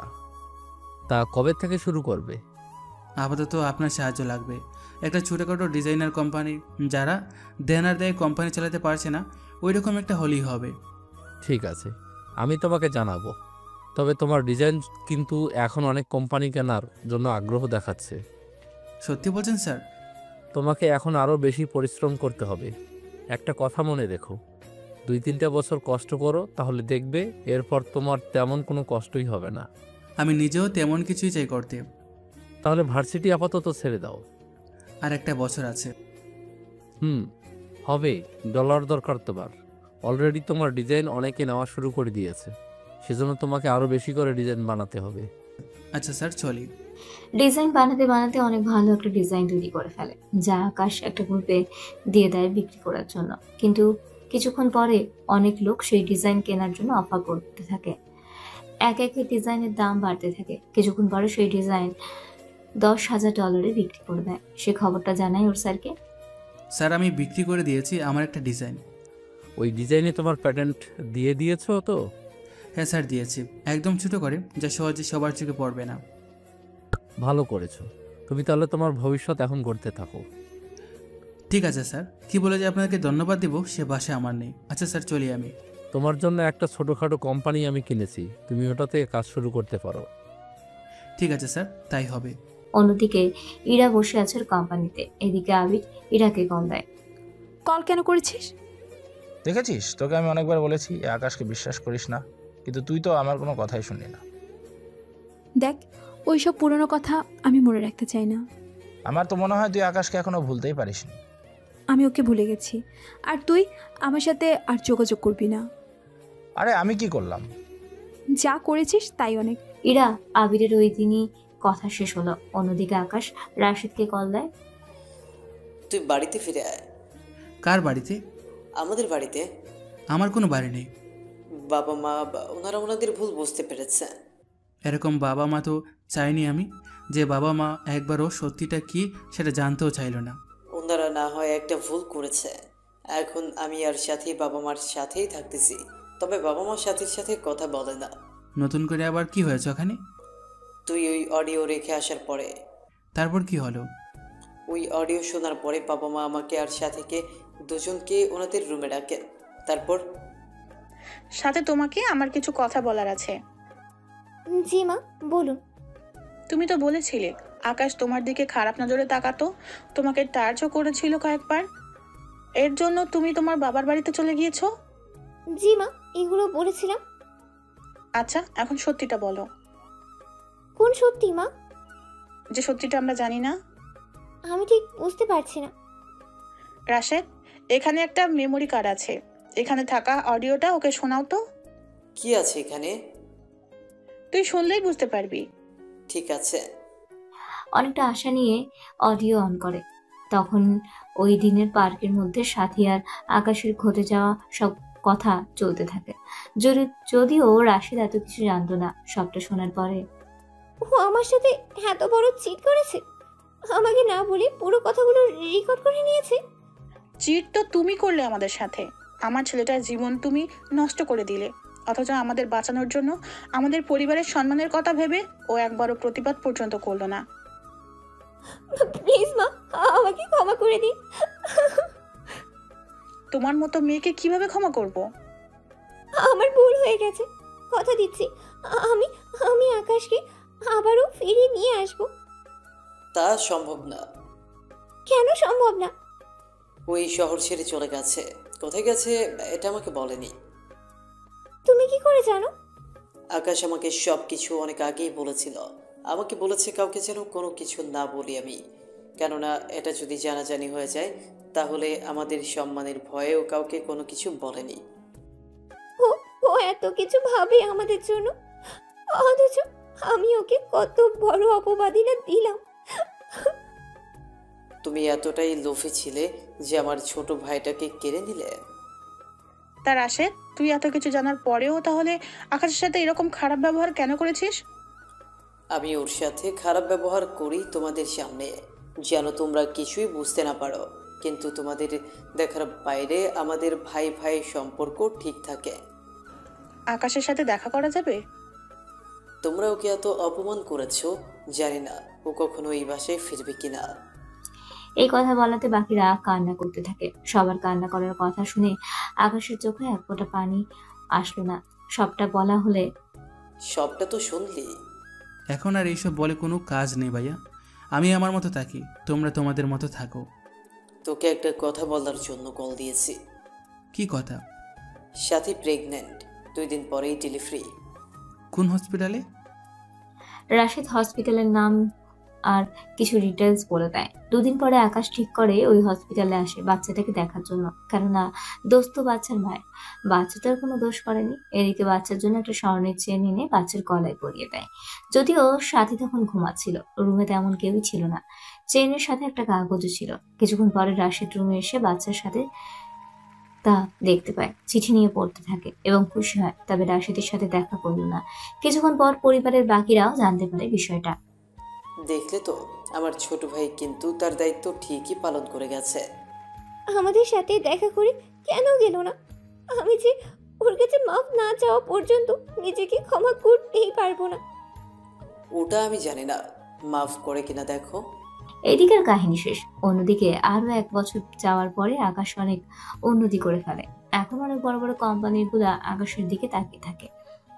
তা কবে থেকে শুরু করবে? আপাতত আপনার সাহায্য লাগবে। একটা ছোটোখাটো ডিজাইনার কোম্পানি, যারা দেনার দেয় কোম্পানি চালাতে পারছে না, ওই রকম একটা হলেই হবে। ঠিক আছে, আমি তোমাকে জানাবো। তবে তোমার ডিজাইন কিন্তু এখন অনেক কোম্পানি কেনার জন্য আগ্রহ দেখাচ্ছে। সত্যি বলছেন স্যার? তোমাকে এখন আরও বেশি পরিশ্রম করতে হবে। একটা কথা মনে রেখো, 2-3 বছর কষ্ট করো, তাহলে দেখবে এরপর তোমার তেমন কোনো কষ্টই হবে না। আমি নিজেও তেমন কিছুই চাই করতে। তাহলে ভার্সিটি আপাতত ছেড়ে দাও। আর একটা বছর আছে। হবে। ডলার দরকার তোমার। অলরেডি তোমার ডিজাইন অনেকে নেওয়া শুরু করে দিয়েছে, সেজন্য তোমাকে আরও বেশি করে ডিজাইন বানাতে হবে। আচ্ছা স্যার, চলি। ডিজাইন বানাতে বানাতে অনেক ভালো একটা ডিজাইন তৈরি করে ফেলে, যা আকাশ একটা গ্রুপে দিয়ে দেয় বিক্রি করার জন্য। কিন্তু কিছুক্ষণ পরে অনেক লোক সেই ডিজাইন কেনার জন্য অফার করতে থাকে। এক এক ডিজাইনের দাম বাড়তে থাকে। কিছুক্ষণ পরে সেই ডিজাইন $10,000 বিক্রি করে দেয়। সে খবরটা জানায় ওর স্যারকে। স্যার, আমি বিক্রি করে দিয়েছি আমার একটা ডিজাইন। ওই ডিজাইনে তোমার প্যাটেন্ট দিয়ে দিয়েছো তো? হ্যাঁ স্যার, দিয়েছি। একদম ছোটো করে, যা সহজে সবার চোখে পড়বে না। ভালো করেছো। তুমি তাহলে তোমার ভবিষ্যৎ এখন গড়তে থাকো। ঠিক আছে স্যার। কি বলে যে আপনাকে ধন্যবাদ দেবো সে ভাষা আমার নেই। আচ্ছা স্যার, চলি আমি। তোমার জন্য একটা ছোটোখাটো কোম্পানি আমি কিনেছি, তুমি ওটাতে কাজ শুরু করতে পারো। ঠিক আছে স্যার, তাই হবে। অন্যদিকে ইরা বসে আছে ওর কোম্পানিতে। এদিকে আবির ইরাকে কল দেয়। কল কেন করেছিস? দেখেছিস, তোকে আমি অনেকবার বলেছি এই আকাশকে বিশ্বাস করিস না, কিন্তু তুই তো আমার কোনো কথাই শুনলি না। দেখ, ওইসব পুরনো কথা আমি মনে রাখতে চাই না। আমার তো মনে হয় তুই আকাশকে এখনো ভুলতেই পারিসনি। আমি ওকে ভুলে গেছি, আর তুই আমার সাথে আর যোগাযোগ করবি না। আরে আমি কি করলাম? যা করেছিস তাই অনেক। ইরা আবিরের ওই দিনই কথা শেষ হলো। অন্যদিকে আকাশ রাশিদকে কল দেয়। তুই বাড়িতে ফিরে আয়। কার বাড়িতে? আমাদের বাড়িতে। আমার কোনো বাড়ি নেই। বাবা মা ওনারা ওনাদের ভুল বুঝতে পেরেছে। এরকম বাবা মা তো চাইনি আমি, যে বাবা মা একবারও সত্যিটা কি সেটা জানতেও চাইল না। ওনারা না হয় একটা ভুল করেছে। এখন আমি আর সাথে বাবা মার সাথেই থাকতেছি, তবে বাবা মার সাথে কথা বলে না। নতুন করে আবার কি হয়েছে ওখানে? তুই ওই অডিও রেখে আসার পরে। তারপর কি হলো? ওই অডিও শোনার পরে বাবা মা আমাকে আর সাথীকে দুজনকে ওনাদের রুমে ডাকেন। তারপর সাথে তোমাকে আমার কিছু কথা বলার আছে। জি মা, বলুন। তুমি তো বলেছিলে আকাশ তোমার দিকে খারাপ নজরে তাকাতো, তোমাকে টার্চও করেছিল কয়েকবার। এর জন্য তুমি তোমার বাবার বাড়িতে চলে গিয়েছো। জি মা, এগুলো বলেছিলাম। আচ্ছা, এখন সত্যিটা বলো। কোন সত্যি মা? যে সত্যিটা আমরা জানি না। আমি ঠিক বুঝতে পারছি না। রাশেদ, এখানে একটা মেমোরি কার্ড আছে, এখানে থাকা অডিওটা ওকে শোনাও তো। কি আছে এখানে? তুই শুনলেই বুঝতে পারবি। ঠিক আছে। অনেকটা আশা নিয়ে অডিও অন করে। তখন ওই দিনের পার্কের মধ্যে সাথী আর আকাশের ঘটে যাওয়া সব কথা চলতে থাকে। যদিও রাশিদ এত কিছু জানতো না। সবটা শোনার পরে, ও আমার সাথে এত বড় চিট করেছে, আমাকে না বলে পুরো কথাগুলো রেকর্ড করে নিয়েছে। চিট তো তুমি করলে আমাদের সাথে। আমার ছেলেটার জীবন তুমি নষ্ট করে দিলে, অথচ আমাদের বাঁচানোর জন্য, আমাদের পরিবারের সম্মানের কথা ভেবে ও একবারও প্রতিবাদ পর্যন্ত করলো না। প্লিজ মা, আমাকে ক্ষমা করে দিন। তোমার মতো মেয়েকে কিভাবে ক্ষমা করব? আমার ভুল হয়ে গেছে, কথা দিচ্ছি আমি আমি আকাশকে আবারও ফিরিয়ে নিয়ে আসব। তা সম্ভব না। কেন সম্ভব না? ওই শহর ছেড়ে চলে গেছে। কোথায় গেছে এটা আমাকে বলেনি। তুমি কি করে জানো? আকাশ আমাকে সব কিছু অনেক আগেই বলেছিল। আমাকে বলেছে কাউকে যেন কোনো কিছু না বলি আমি, কেননা এটা যদি জানাজানি হয়ে যায় তাহলে আমাদের সম্মানের ভয়েও কাউকে কোনো কিছু বলেনি। ও ও এত কিছু ভাবে আমাদের জন্য, অথচ আমি ওকে কত বড় অপবাদই না দিলাম। তুমি এতটাই লোভী ছিলে যে আমার ছোট ভাইটাকে কেড়ে নিলে। তার আসে তুই এত কিছু জানার পরেও তাহলে আকাশের সাথে এরকম খারাপ ব্যবহার কেন করেছিস? আমি ওর সাথে খারাপ ব্যবহার করি তোমাদের সামনে, যেন তোমরা কিছুই বুঝতে না পারো, কিন্তু তোমাদের দেখার বাইরে আমাদের ভাই ভাই সম্পর্ক ঠিক থাকে। আকাশের সাথে দেখা করা যাবে? তোমরা ওকে এত অপমান করেছো, জানি না ও কখনো এই বাসায় ফিরবে কিনা। এই কথা বলাতে বাকিরা কান্না করতে থাকে। সবার কান্না করার কথা শুনে আকাশের চোখে এক ফোঁটা পানি আসলো না। সবটা বলা হলে, সবটা তো শুনলি। এখন আর এইসব বলে কোনো কাজ নেই ভাইয়া, আমি আমার মতো থাকি, তোমরা তোমাদের মতো থাকো। তোকে একটা কথা বলার জন্য কল দিয়েছি। কি কথা? সাথী প্রেগনেন্ট, 2 দিন পরেই ডেলিভারি। কোন হসপিটালে? রাশেদ হসপিটালের নাম আর কিছু ডিটেলস বলে দেয়। 2 দিন পরে আকাশ ঠিক করে ওই হসপিটালে আসে বাচ্চাটাকে দেখার জন্য, কেননা দোস্ত বাচ্চার ভাই, বাচ্চা তার কোনো দোষ করেনি। এদিকে বাচ্চার জন্য একটা স্বর্ণের চেন এনে বাচ্চার গলায় পরিয়ে দেয়। যদিও সাথী তখন ঘুমাচ্ছিল, রুমে তেমন কেউই ছিল না। চেনের সাথে একটা কাগজও ছিল। কিছুক্ষণ পরে রাশেদ রুমে এসে বাচ্চার সাথে তা দেখতে পায়, চিঠি নিয়ে পড়তে থাকে এবং খুশি হয়। তবে রাশেদের সাথে দেখা করল না। কিছুক্ষণ পর পরিবারের বাকিরাও জানতে পারে বিষয়টা। দেখলে তো, আমার ছোট ভাই কিন্তু তার দায়িত্ব ঠিকই পালন করে গেছে। আমাদের সাথে দেখা করে কেন গেল না? আমি যে ওর কাছে মাফ না চাওয়া পর্যন্ত নিজেকে ক্ষমা করতেই পারবো না। ওটা আমি জানি না, মাফ করে কিনা দেখো। এদিকের কাহিনী শেষ। অন্যদিকে আরো 1 বছর যাওয়ার পরে আকাশ অনেক উন্নতি করে ফেলে। এখন অনেক বড় বড় কোম্পানিগুলো আকাশের দিকে তাকিয়ে থাকে,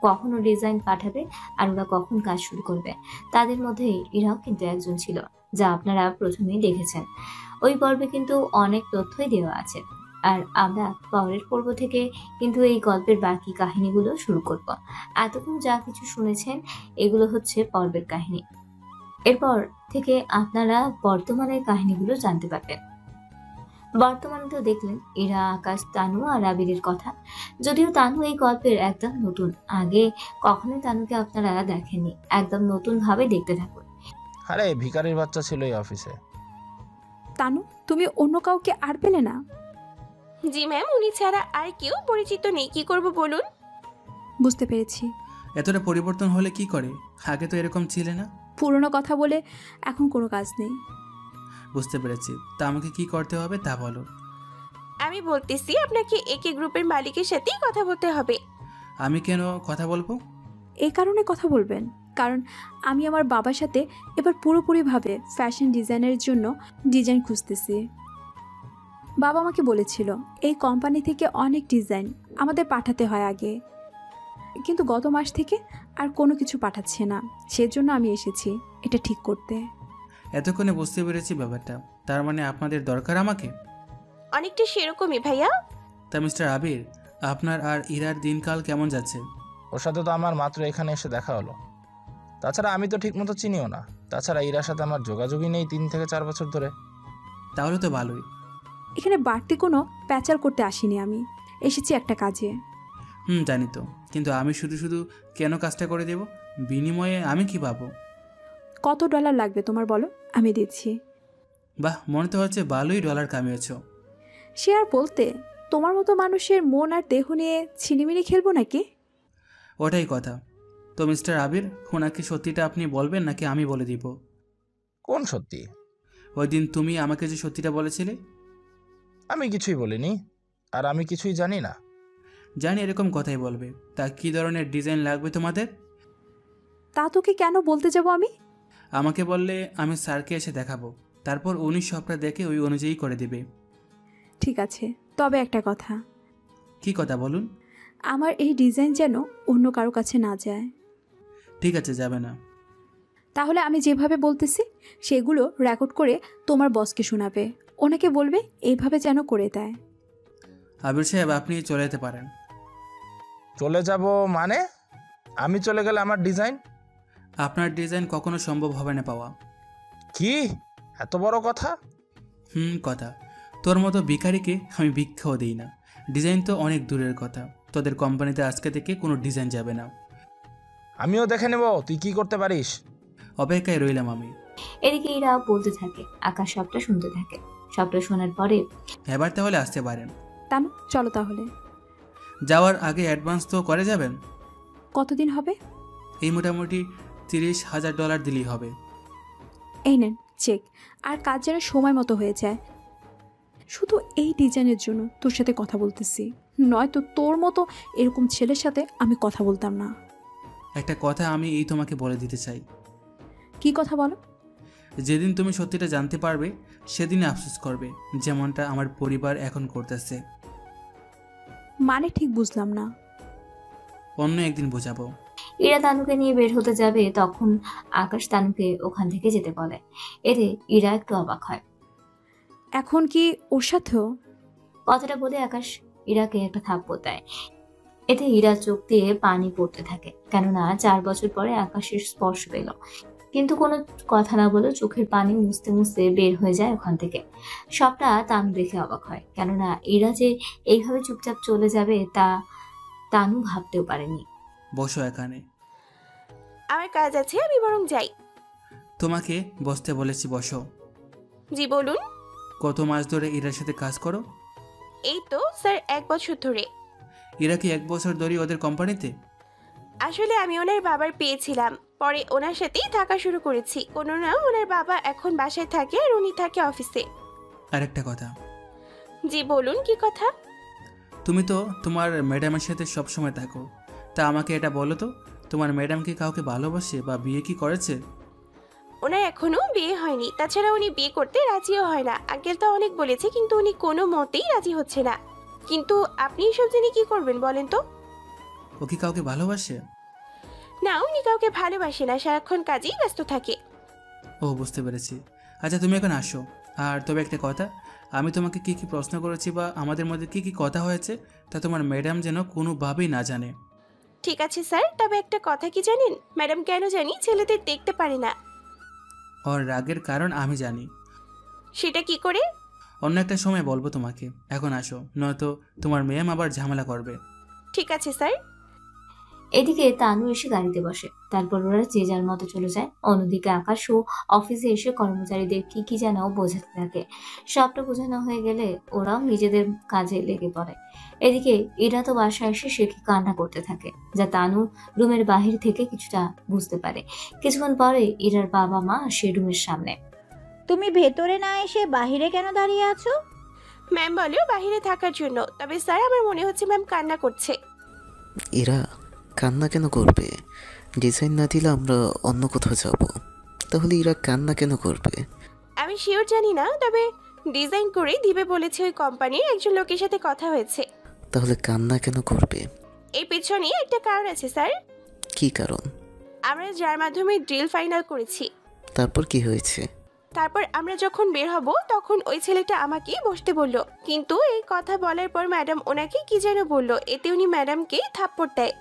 কখনো ডিজাইন পাঠাবে আর ওরা কখন কাজ শুরু করবে। তাদের মধ্যে ইরাও কিন্তু একজন ছিল, যা আপনারা প্রথমেই দেখেছেন। ওই পর্বে কিন্তু অনেক তথ্যই দেওয়া আছে, আর আমরা পরের পর্ব থেকে কিন্তু এই গল্পের বাকি কাহিনীগুলো শুরু করব। এতক্ষণ যা কিছু শুনেছেন এগুলো হচ্ছে পর্বের কাহিনী। এরপর থেকে আপনারা বর্তমানের কাহিনীগুলো জানতে পারবেন। বর্তমানে তো দেখলেন এরা, আকাশ, তানু আর আবিরের কথা। যদিও তানু এই গল্পের একদম নতুন, আগে কখনোই তানুকে আপনারা দেখেননি। একদম নতুন ভাবে দেখতে থাকুন। আরে ভিখারির বাচ্চা ছিল এই অফিসে। তানু, তুমি অন্য কাউকে আর পেলে না? জি ম্যাম, উনি ছাড়া আর কেউ পরিচিত নেই। কি করব বলুন? বুঝতে পেরেছি। এতটা পরিবর্তন হলে কি করে? আগে তো এরকম ছিলে না। পুরনো কথা বলে এখন কোনো কাজ নেই। বুঝতে পেরেছি, তা আমাকে কি করতে হবে তা বলো। আমি বলতেছি আপনাকে একে গ্রুপের মালিকের সাথেই কথা বলতে হবে। আমি কেন কথা বলবো? এই কারণে কথা বলবেন কারণ আমি আমার বাবার সাথে এবার পুরোপুরিভাবে ফ্যাশন ডিজাইনের জন্য ডিজাইন খুঁজতেছি। বাবা আমাকে বলেছিল এই কোম্পানি থেকে অনেক ডিজাইন আমাদের পাঠাতে হয় আগে, কিন্তু গত মাস থেকে আর কোনো কিছু পাঠাচ্ছে না। সেজন্য আমি এসেছি এটা ঠিক করতে। এতক্ষণে বুঝতে পেরেছি ব্যাপারটা। তার মানে আপনাদের দরকার আমাকে? অনেকটা সেরকমই ভাইয়া। তা মিস্টার আবির, আপনার আর ইরার দিনকাল কেমন যাচ্ছে? ওর সাথে তো আমার মাত্র এখানে এসে দেখা হলো। তাছাড়া আমি তো ঠিক মতো চিনিও না। তাছাড়া ইরার সাথে আমার যোগাযোগই নেই 3 থেকে 4 বছর ধরে। তাহলে তো ভালোই। এখানে বাড়তি কোনো প্যাচার করতে আসিনি, আমি এসেছি একটা কাজে। জানি তো, কিন্তু আমি শুধু শুধু কেন কাজটা করে দেব? বিনিময়ে আমি কি পাবো? কত ডলার লাগবে তোমার বলো, আমি দিচ্ছি। বাহ, মনে তো হচ্ছে ভালোই ডলার কামিয়েছ। সে আর বলতে, তোমার মতো মানুষের মন আর দেহ নিয়ে ছিনিমিনি খেলবো নাকি? ওটাই কথা। তো মিস্টার আবির, ওনাকে সত্যিটা আপনি বলবেন নাকি আমি বলে দিব? কোন সত্যি? ওই দিন তুমি আমাকে যে সত্যিটা বলেছিলে। আমি কিছুই বলিনি, আর আমি কিছুই জানি না। জানি এরকম কথাই বলবে। তা কী ধরনের ডিজাইন লাগবে তোমাদের? তা তোকে কেন বলতে যাব আমি? আমাকে বললে আমি স্যারকে এসে দেখাবো, তারপর উনি সবটা দেখে ওই অনুযায়ী করে দেবে। ঠিক আছে, তবে একটা কথা। কি কথা বলুন? আমার এই ডিজাইন যেন অন্য কারো কাছে না যায়। ঠিক আছে, যাবে না। তাহলে আমি যেভাবে বলতেছি সেগুলো রেকর্ড করে তোমার বসকে শোনাবে। ওনাকে বলবে এইভাবে যেন করে দেয়। আবির সাহেব, আপনি চলে যেতে পারেন। চলে যাব মানে? আমি চলে গেলে আমার ডিজাইন? আপনার ডিজাইন কখনো সম্ভব হবে না পাওয়া। কি এত বড় কথা? কথা। তোর মতো ভিখারিকে আমি ভিক্ষাও দিই না। ডিজাইন তো অনেক দূরের কথা, তোদের কোম্পানিতে আজকে থেকে কোনো ডিজাইন যাবে না। আমিও দেখে নেব তুই কি করতে পারিস। অপেক্ষায় রইলাম আমি। এদিকে ইরা বলতে থাকে, আকাশ সবটা শুনতে থাকে। সবটা শোনার পরে এবার তাহলে আসতে পারেন। তানু চলো তাহলে। যাওয়ার আগে অ্যাডভান্স তো করে যাবেন। কতদিন হবে? এই মোটামুটি $30,000 দিলেই হবে। এই নেন চেক। আর কাজ যেন সময় মতো হয়ে যায়। শুধু এই ডিজাইনের জন্য তোর সাথে কথা বলতেছি, নয়তো তোর মতো এরকম ছেলের সাথে আমি কথা বলতাম না। একটা কথা আমি তোমাকে বলে দিতে চাই। কি কথা বলো? যেদিন তুমি সত্যিটা জানতে পারবে সেদিনে আফসোস করবে, যেমনটা আমার পরিবার এখন করতেছে। মানে ঠিক বুঝলাম না। অন্য একদিন বোঝাবো। ইরা তানুকে নিয়ে বের হতে যাবে, তখন আকাশ তানুকে ওখান থেকে যেতে বলে। এতে ইরা একটু অবাক হয়। এখন কি ওর সাথেও? কথাটা বলে আকাশ ইরাকে একটা থাপ্পড় দেয়। এতে ইরা চোখ দিয়ে পানি পড়তে থাকে, কেননা 4 বছর পরে আকাশের স্পর্শ পেল। কিন্তু কোনো কথা না বলে চোখের পানি মুছতে মুছতে বের হয়ে যায় ওখান থেকে। সবটা তানু দেখে অবাক হয়, কেননা ইরা যে এইভাবে চুপচাপ চলে যাবে তা তানু ভাবতেও পারেনি। বসো এখানে। আমার কাজ আছে, আমি বরং যাই। তোমাকে বসতে বলেছি, বসো। জি বলুন। কত মাস ধরে ইরার সাথে কাজ করো? এই তো স্যার 1 বছর ধরে। ইরা কি 1 বছর ধরে ওদের কোম্পানিতে? আসলে আমি ওনার বাবার পেয়েছিলাম, পরে ওনার সাথেই থাকা শুরু করেছি। না ওনার বাবা এখন বাসায় থাকে আর উনি থাকে অফিসে। আরেকটা কথা। জি বলুন, কি কথা? তুমি তো তোমার ম্যাডামের সাথে সবসময় থাকো, তা আমাকে এটা বলো তো, তোমার ম্যাডাম কি কাউকে ভালোবাসে বা বিয়ে কি করেছে? ওনার এখনো বিয়ে হয়নি, তাছাড়া উনি বিয়ে করতে রাজিও হয় না। আঙ্কেল তো অনেক বলেছে, কিন্তু উনি কোনো মতেই রাজি হচ্ছে না। কিন্তু আপনি এসব জেনে কি করবেন বলেন তো? ও কি কাউকে ভালোবাসে? না, উনি কাউকে ভালোবাসে না, সারাক্ষণ কাজেই ব্যস্ত থাকে। ও বুঝতে পেরেছি। আচ্ছা তুমি এখন আসো। আর তবে একটা কথা, আমি তোমাকে কি কি প্রশ্ন করেছি বা আমাদের মধ্যে কি কি কথা হয়েছে তা তোমার ম্যাডাম যেন কোনোভাবেই না জানে। ঠিক আছে স্যার, তবে একটা কথা কি জানেন, ম্যাডাম কেন জানি ছেলেদের দেখতে পারে না। ওর রাগের কারণ আমি জানি। সেটা কি করে? অন্য একটা সময় বলবো তোমাকে, এখন আসো, নয়তো তোমার ম্যাম আবার ঝামেলা করবে। ঠিক আছে স্যার। এদিকে তানু এসে গাড়িতে বসে, তারপর ওরা যে যার মতো চলে যায়। অন্যদিকে আকাশও অফিসে এসে কর্মচারীদের কি কি যেন বোঝাতে থাকে। সবটা বোঝানো হয়ে গেলে ওরাও নিজেদের কাজে লেগে পড়ে। এদিকে ইরা তো বাসায় এসে সে কি কান্না করতে থাকে, যা তানু রুমের বাহির থেকে কিছুটা বুঝতে পারে। কিছুক্ষণ পরে ইরার বাবা মা আসে রুমের সামনে। তুমি ভেতরে না এসে বাহিরে কেন দাঁড়িয়ে আছো? ম্যাম বলে বাহিরে থাকার জন্য, তবে স্যার আমার মনে হচ্ছে ম্যাম কান্না করছে। এরা কান্না কেন করবে? ডিজাইন না দিলে আমরা অন্য কোথাও যাব, তাহলে এরা কান্না কেন করবে? আমি শিওর জানি না, তবে ডিজাইন করে দিবে বলেছে। ওই কোম্পানির একজন লোকের সাথে কথা হয়েছে। তাহলে কান্না কেন করবে? এই পেছনে একটা কারণ আছে স্যার। কি কারণ? আমরা যার মাধ্যমে ডিল ফাইনাল করেছি। তারপর কি হয়েছে? তারপর আমরা যখন বের হব তখন ওই ছেলেটা আমাকেই বসতে বলল, কিন্তু এই কথা বলার পর ম্যাডাম ওনাকে কি যেন বলল, এতে উনি ম্যাডামকে থাপ্পড় দেয়।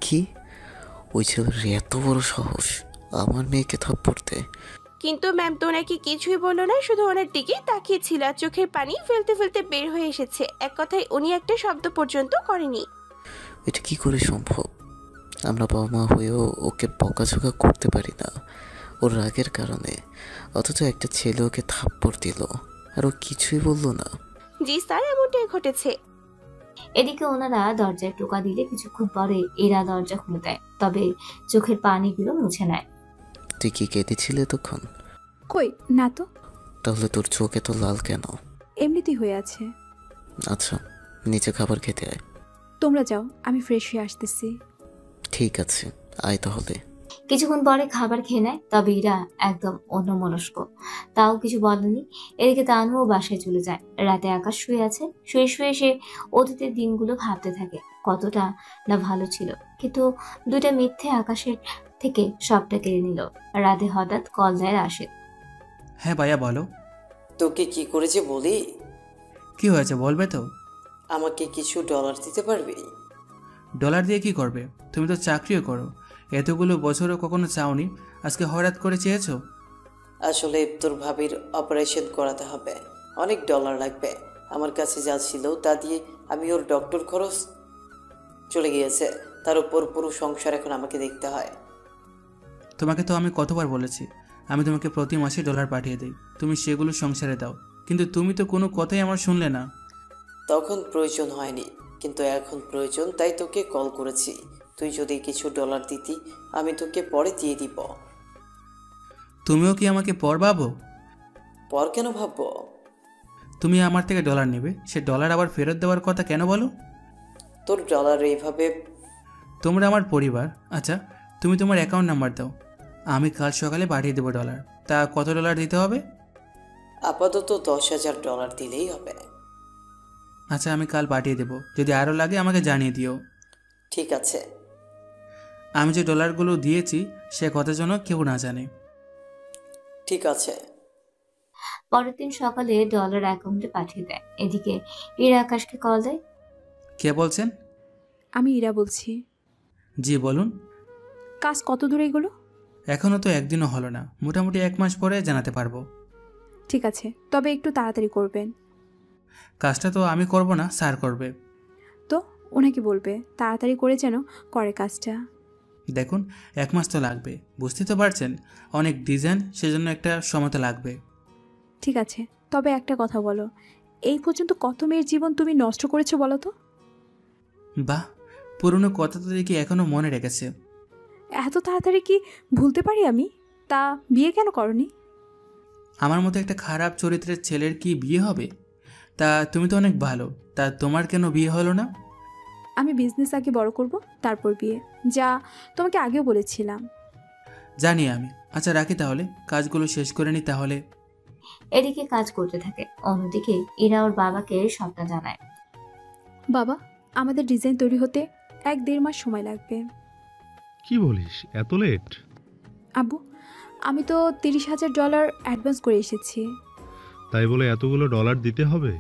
কি? ওই ছেলের এত বড় সাহস আমার মেয়েকে থাপ্পড় দেয়? কিন্তু ম্যাম তো ওনাকে কিছুই বললো না, শুধু ওনার দিকে তাকিয়েছিল আর চোখের পানি ফেলতে ফেলতে বের হয়ে এসেছে। এক কথায় উনি একটা শব্দ পর্যন্ত করেনি। এটা কি করে সম্ভব? আমরা বাবা মা হয়েও ওকে বকাঝকা করতে পারি না ওর রাগের কারণে, অথচ একটা ছেলে ওকে থাপ্পড় দিল আর ও কিছুই বলল না। জি স্যার, এমনটাই ঘটেছে। এদিকে ওনারা দরজায় টোকা দিলে কিছুক্ষণ পরে এরা দরজা খুলে দেয়, তবে চোখের পানিগুলো মুছে নেয়। তুই কি কেঁদেছিলে তখন? কই না তো। তাহলে তোর চোখ এত লাল কেন? এমনিতেই হয়ে আছে। আচ্ছা নিচে খাবার খেতে আয়। তোমরা যাও, আমি ফ্রেশ হয়ে আসতেছি। ঠিক আছে আয় তাহলে। কিছুক্ষণ পরে খাবার খেয়ে নেয়, তবে ইরা একদম অন্যমনস্ক, তাও কিছু বলেনি। এদিকে তানুও বাসায় চলে যায়। রাতে আকাশ শুয়ে আছে, শুয়ে শুয়ে সে অতীতের দিনগুলো ভাবতে থাকে কতটা না ভালো ছিল, কিন্তু 2টা মিথ্যে আকাশের থেকে সবটা কেড়ে নিল। রাতে হঠাৎ কল দেয় রাশেদ। হ্যাঁ ভাইয়া বলো। তোকে কি করেছে বলি? কি হয়েছে বলবে তো? আমাকে কিছু ডলার দিতে পারবি? ডলার দিয়ে কি করবে? তুমি তো চাকরিও করো, এতগুলো বছরও কখনো চাওনি, আজকে হঠাৎ করে চেয়েছো? আসলে তোর ভাবির অপারেশন করাতে হবে, অনেক ডলার লাগবে। আমার কাছে যা ছিল তা দিয়ে আমি ওর ডক্টর খরচ চলে গিয়েছে, তার উপর পুরো সংসার এখন আমাকে দেখতে হয়। তোমাকে তো আমি কতবার বলেছি আমি তোমাকে প্রতি মাসে ডলার পাঠিয়ে দিই, তুমি সেগুলো সংসারে দাও, কিন্তু তুমি তো কোনো কথাই আমার শুনলে না। তখন প্রয়োজন হয়নি, কিন্তু এখন প্রয়োজন, তাই তোকে কল করেছি। তুই যদি কিছু ডলার দিতি আমি তোকে পরে দিয়ে দিব। তুমিও কি আমাকে পর ভাবো? পর কেন ভাববো? তুমি আমার থেকে ডলার নেবে, সে ডলার আবার ফেরত দেওয়ার কথা কেন বলো? তোর ডলার এইভাবে? তোমরা আমার পরিবার। আচ্ছা, তুমি তোমার অ্যাকাউন্ট নাম্বার দাও, আমি কাল সকালে পাঠিয়ে দেবো ডলার। তা কত ডলার দিতে হবে? আপাতত 10,000 ডলার দিলেই হবে। আচ্ছা, আমি কাল পাঠিয়ে দেবো, যদি আরও লাগে আমাকে জানিয়ে দিও। ঠিক আছে। আমি যে ডলারগুলো দিয়েছি সে কথা যেন কেউ না জানে। ঠিক আছে। পরের দিন সকালে ডলার অ্যাকাউন্টে পাঠিয়ে দেয়। এদিকে ইরা আকাশকে কল দেয়। কে বলছেন? আমি ইরা বলছি। জি বলুন। কাজ কত দূর এগুলো? এখনও তো একদিনও হলো না, মোটামুটি 1 মাস পরে জানাতে পারবো। ঠিক আছে, তবে একটু তাড়াতাড়ি করবেন। কাজটা তো আমি করব না, স্যার করবে। তো ওনাকে বলবে তাড়াতাড়ি করে যেন করে কাজটা। দেখুন, 1 মাস তো লাগবে, বুঝতে তো পারছেন, অনেক ডিজাইন, সেজন্য একটা সময় তো লাগবে। ঠিক আছে, তবে একটা কথা বলো, এই পর্যন্ত কত মেয়ের জীবন তুমি নষ্ট করেছো বলো তো? বাহ, পুরনো কথা তো দেখি এখনও মনে রেখেছে। এত তাড়াতাড়ি কি ভুলতে পারি আমি? তা বিয়ে কেন করনি? আমার মতো একটা খারাপ চরিত্রের ছেলের কি বিয়ে হবে? তা তুমি তো অনেক ভালো, তা তোমার কেন বিয়ে হলো না? আমি বিজনেস আগে বড় করব, তারপর বিয়ে, যা তোমাকে আগেও বলেছিলাম। জানি আমি। আচ্ছা রাখি তাহলে, কাজগুলো শেষ করে নি তাহলে। এদিকে কাজ করতে থাকে, অন্যদিকে ইরা ওর বাবাকে সবটা জানায়। বাবা, আমাদের ডিজাইন তৈরি হতে 1-1.5 মাস সময় লাগবে। কি বলিস, এত লেট? আব্বু, আমি তো $30,000 অ্যাডভান্স করে এসেছি। তাই বলে এতগুলো ডলার দিতে হবে?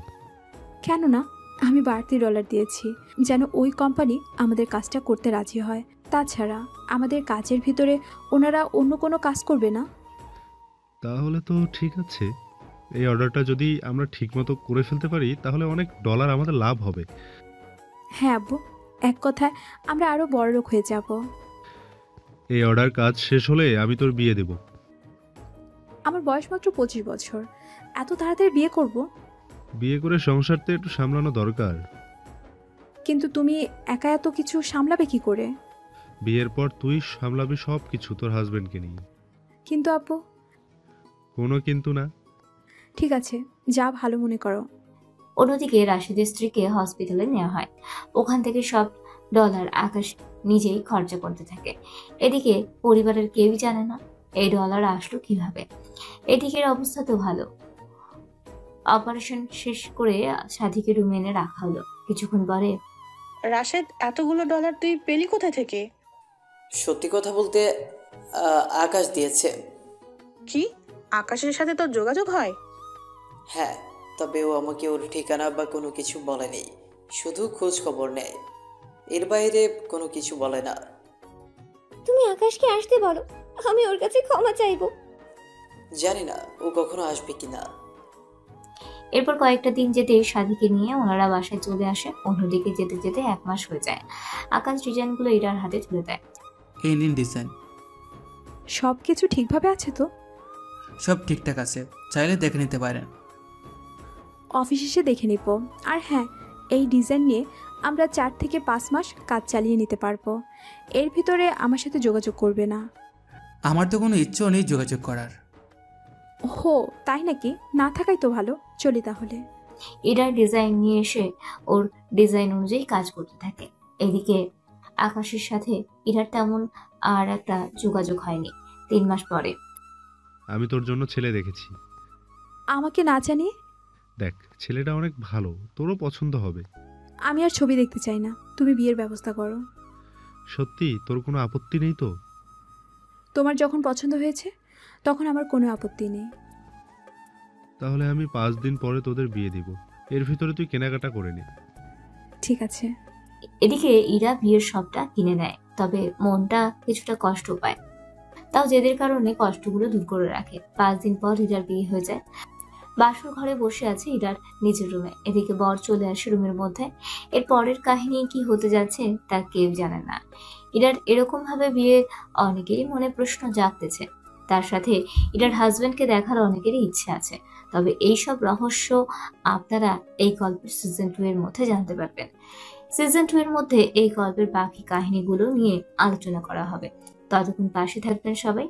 কেন না, আমি বাড়তি ডলার দিয়েছি যেন ওই কোম্পানি আমাদের কাজটা করতে রাজি হয়। তাছাড়া আমাদের কাজের ভিতরে ওনারা অন্য কোনো কাজ করবে না। তাহলে তো ঠিক আছে। এই অর্ডারটা যদি আমরা ঠিকমতো করে ফেলতে পারি তাহলে অনেক ডলার আমাদের লাভ হবে। হ্যাঁ আব্বু, এক কথায় আমরা আরও বড়লোক হয়ে যাব। এই অর্ডার কাজ শেষ হলে আমি তোর বিয়ে দেব। আমার বয়স মাত্র 25 বছর, এত তাড়াতাড়ি বিয়ে করব? বিয়ে করে সংসারতে একটু সামলানো দরকার। কিন্তু তুমি একা এত কিছু সামলাবে কি করে? বিয়ের পর তুই সামলাবি সব কিছু তোর হাজবেন্ডকে নিয়ে। কিন্তু আব্বু। কোনো কিন্তু না। ঠিক আছে, যা ভালো মনে করো। অন্যদিকে রাশিদের স্ত্রীকে হসপিটালে নেওয়া হয়। ওখান থেকে সব ডলার আকাশ নিজেই খরচা করতে থাকে। এদিকে পরিবারের কেউই জানে না এই ডলার আসলো কিভাবে। এদিকের অবস্থা তো ভালো। অপারেশন শেষ করে সাথীকে রুমে এনে রাখা হলো। কিছুক্ষণ পরে, রাশেদ, এতগুলো ডলার তুই পেলি কোথা থেকে? সত্যি কথা বলতে আকাশ দিয়েছে। কি, আকাশের সাথে তোর যোগাযোগ হয়? হ্যাঁ, তবে ও আমাকে ওর ঠিকানা বা কোনো কিছু বলেনি, শুধু খোঁজ খবর নেয়, এর বাইরে কোনো কিছু বলে না। তুমি আকাশকে আসতে বলো, আমি ওর কাছে ক্ষমা চাইবো। জানি না ও কখনো আসবে কিনা। এরপর কয়েকটা দিন যেতে সাথীকে নিয়ে ওনারা বাসায় চলে আসে। অন্যদিকে যেতে যেতে 1 মাস হয়ে যায়। আকাশ ডিজাইনগুলো ইরার হাতে তুলে দেয়। এই নিন ডিজাইন। সব কিছু ঠিকভাবে আছে তো? সব ঠিকঠাক আছে, চাইলে দেখে নিতে পারেন। অফিস এসে দেখে নিব। আর হ্যাঁ, এই ডিজাইন নিয়ে আমরা 4 থেকে 5 মাস কাজ চালিয়ে নিতে পারবো। এর ভিতরে আমার সাথে যোগাযোগ করবে না। আমার তো কোনো ইচ্ছেও নেই যোগাযোগ করার। হো, তাই নাকি? না থাকাই তো ভালো। চলি তাহলে। ইরার ডিজাইন নিয়ে এসে ওর ডিজাইন অনুযায়ী কাজ করতে থাকে। এদিকে আকাশের সাথে ইরার তেমন আর একটা যোগাযোগ হয়নি। 3 মাস পরে, আমি তোর জন্য ছেলে দেখেছি। আমাকে না জানিয়ে? দেখ, ছেলেটা অনেক ভালো, তোরও পছন্দ হবে। আমি আর ছবি দেখতে চাই না, তুমি বিয়ের ব্যবস্থা করো। সত্যি তোর কোনো আপত্তি নেই তো? তোমার যখন পছন্দ হয়েছে তখন আমার কোনো আপত্তি নেই। তাহলে আমি 5 দিন পরে তোদের বিয়ে দিব। এর ভিতরে তুই কেনাকাটা করে নে। ঠিক আছে। এদিকে ইরা বিয়ের সবটা কিনে নেয়, তবে মনটা কিছুটা কষ্ট পায়। তাও জেদের কারণে কষ্টগুলো দূর করে রাখে। 5 দিন পর ইরার বিয়ে হয়ে যায়। বাসর ঘরে বসে আছে ইরার নিজের রুমে। এদিকে বর চলে আসে রুমের মধ্যে। এর পরের কাহিনী কি হতে যাচ্ছে তা কেউ জানে না। ইরার এরকম ভাবে বিয়ে অনেকেরই মনে প্রশ্ন জাগতেছে। তার সাথে ইরার হাজবেন্ডকে দেখার অনেকেরই ইচ্ছে আছে। তবে এই সব রহস্য আপনারা এই গল্পের সিজন 2 এর মধ্যে জানতে পারবেন। সিজন 2 এর মধ্যে এই গল্পের বাকি কাহিনীগুলো নিয়ে আলোচনা করা হবে। ততক্ষণ পাশে থাকবেন সবাই।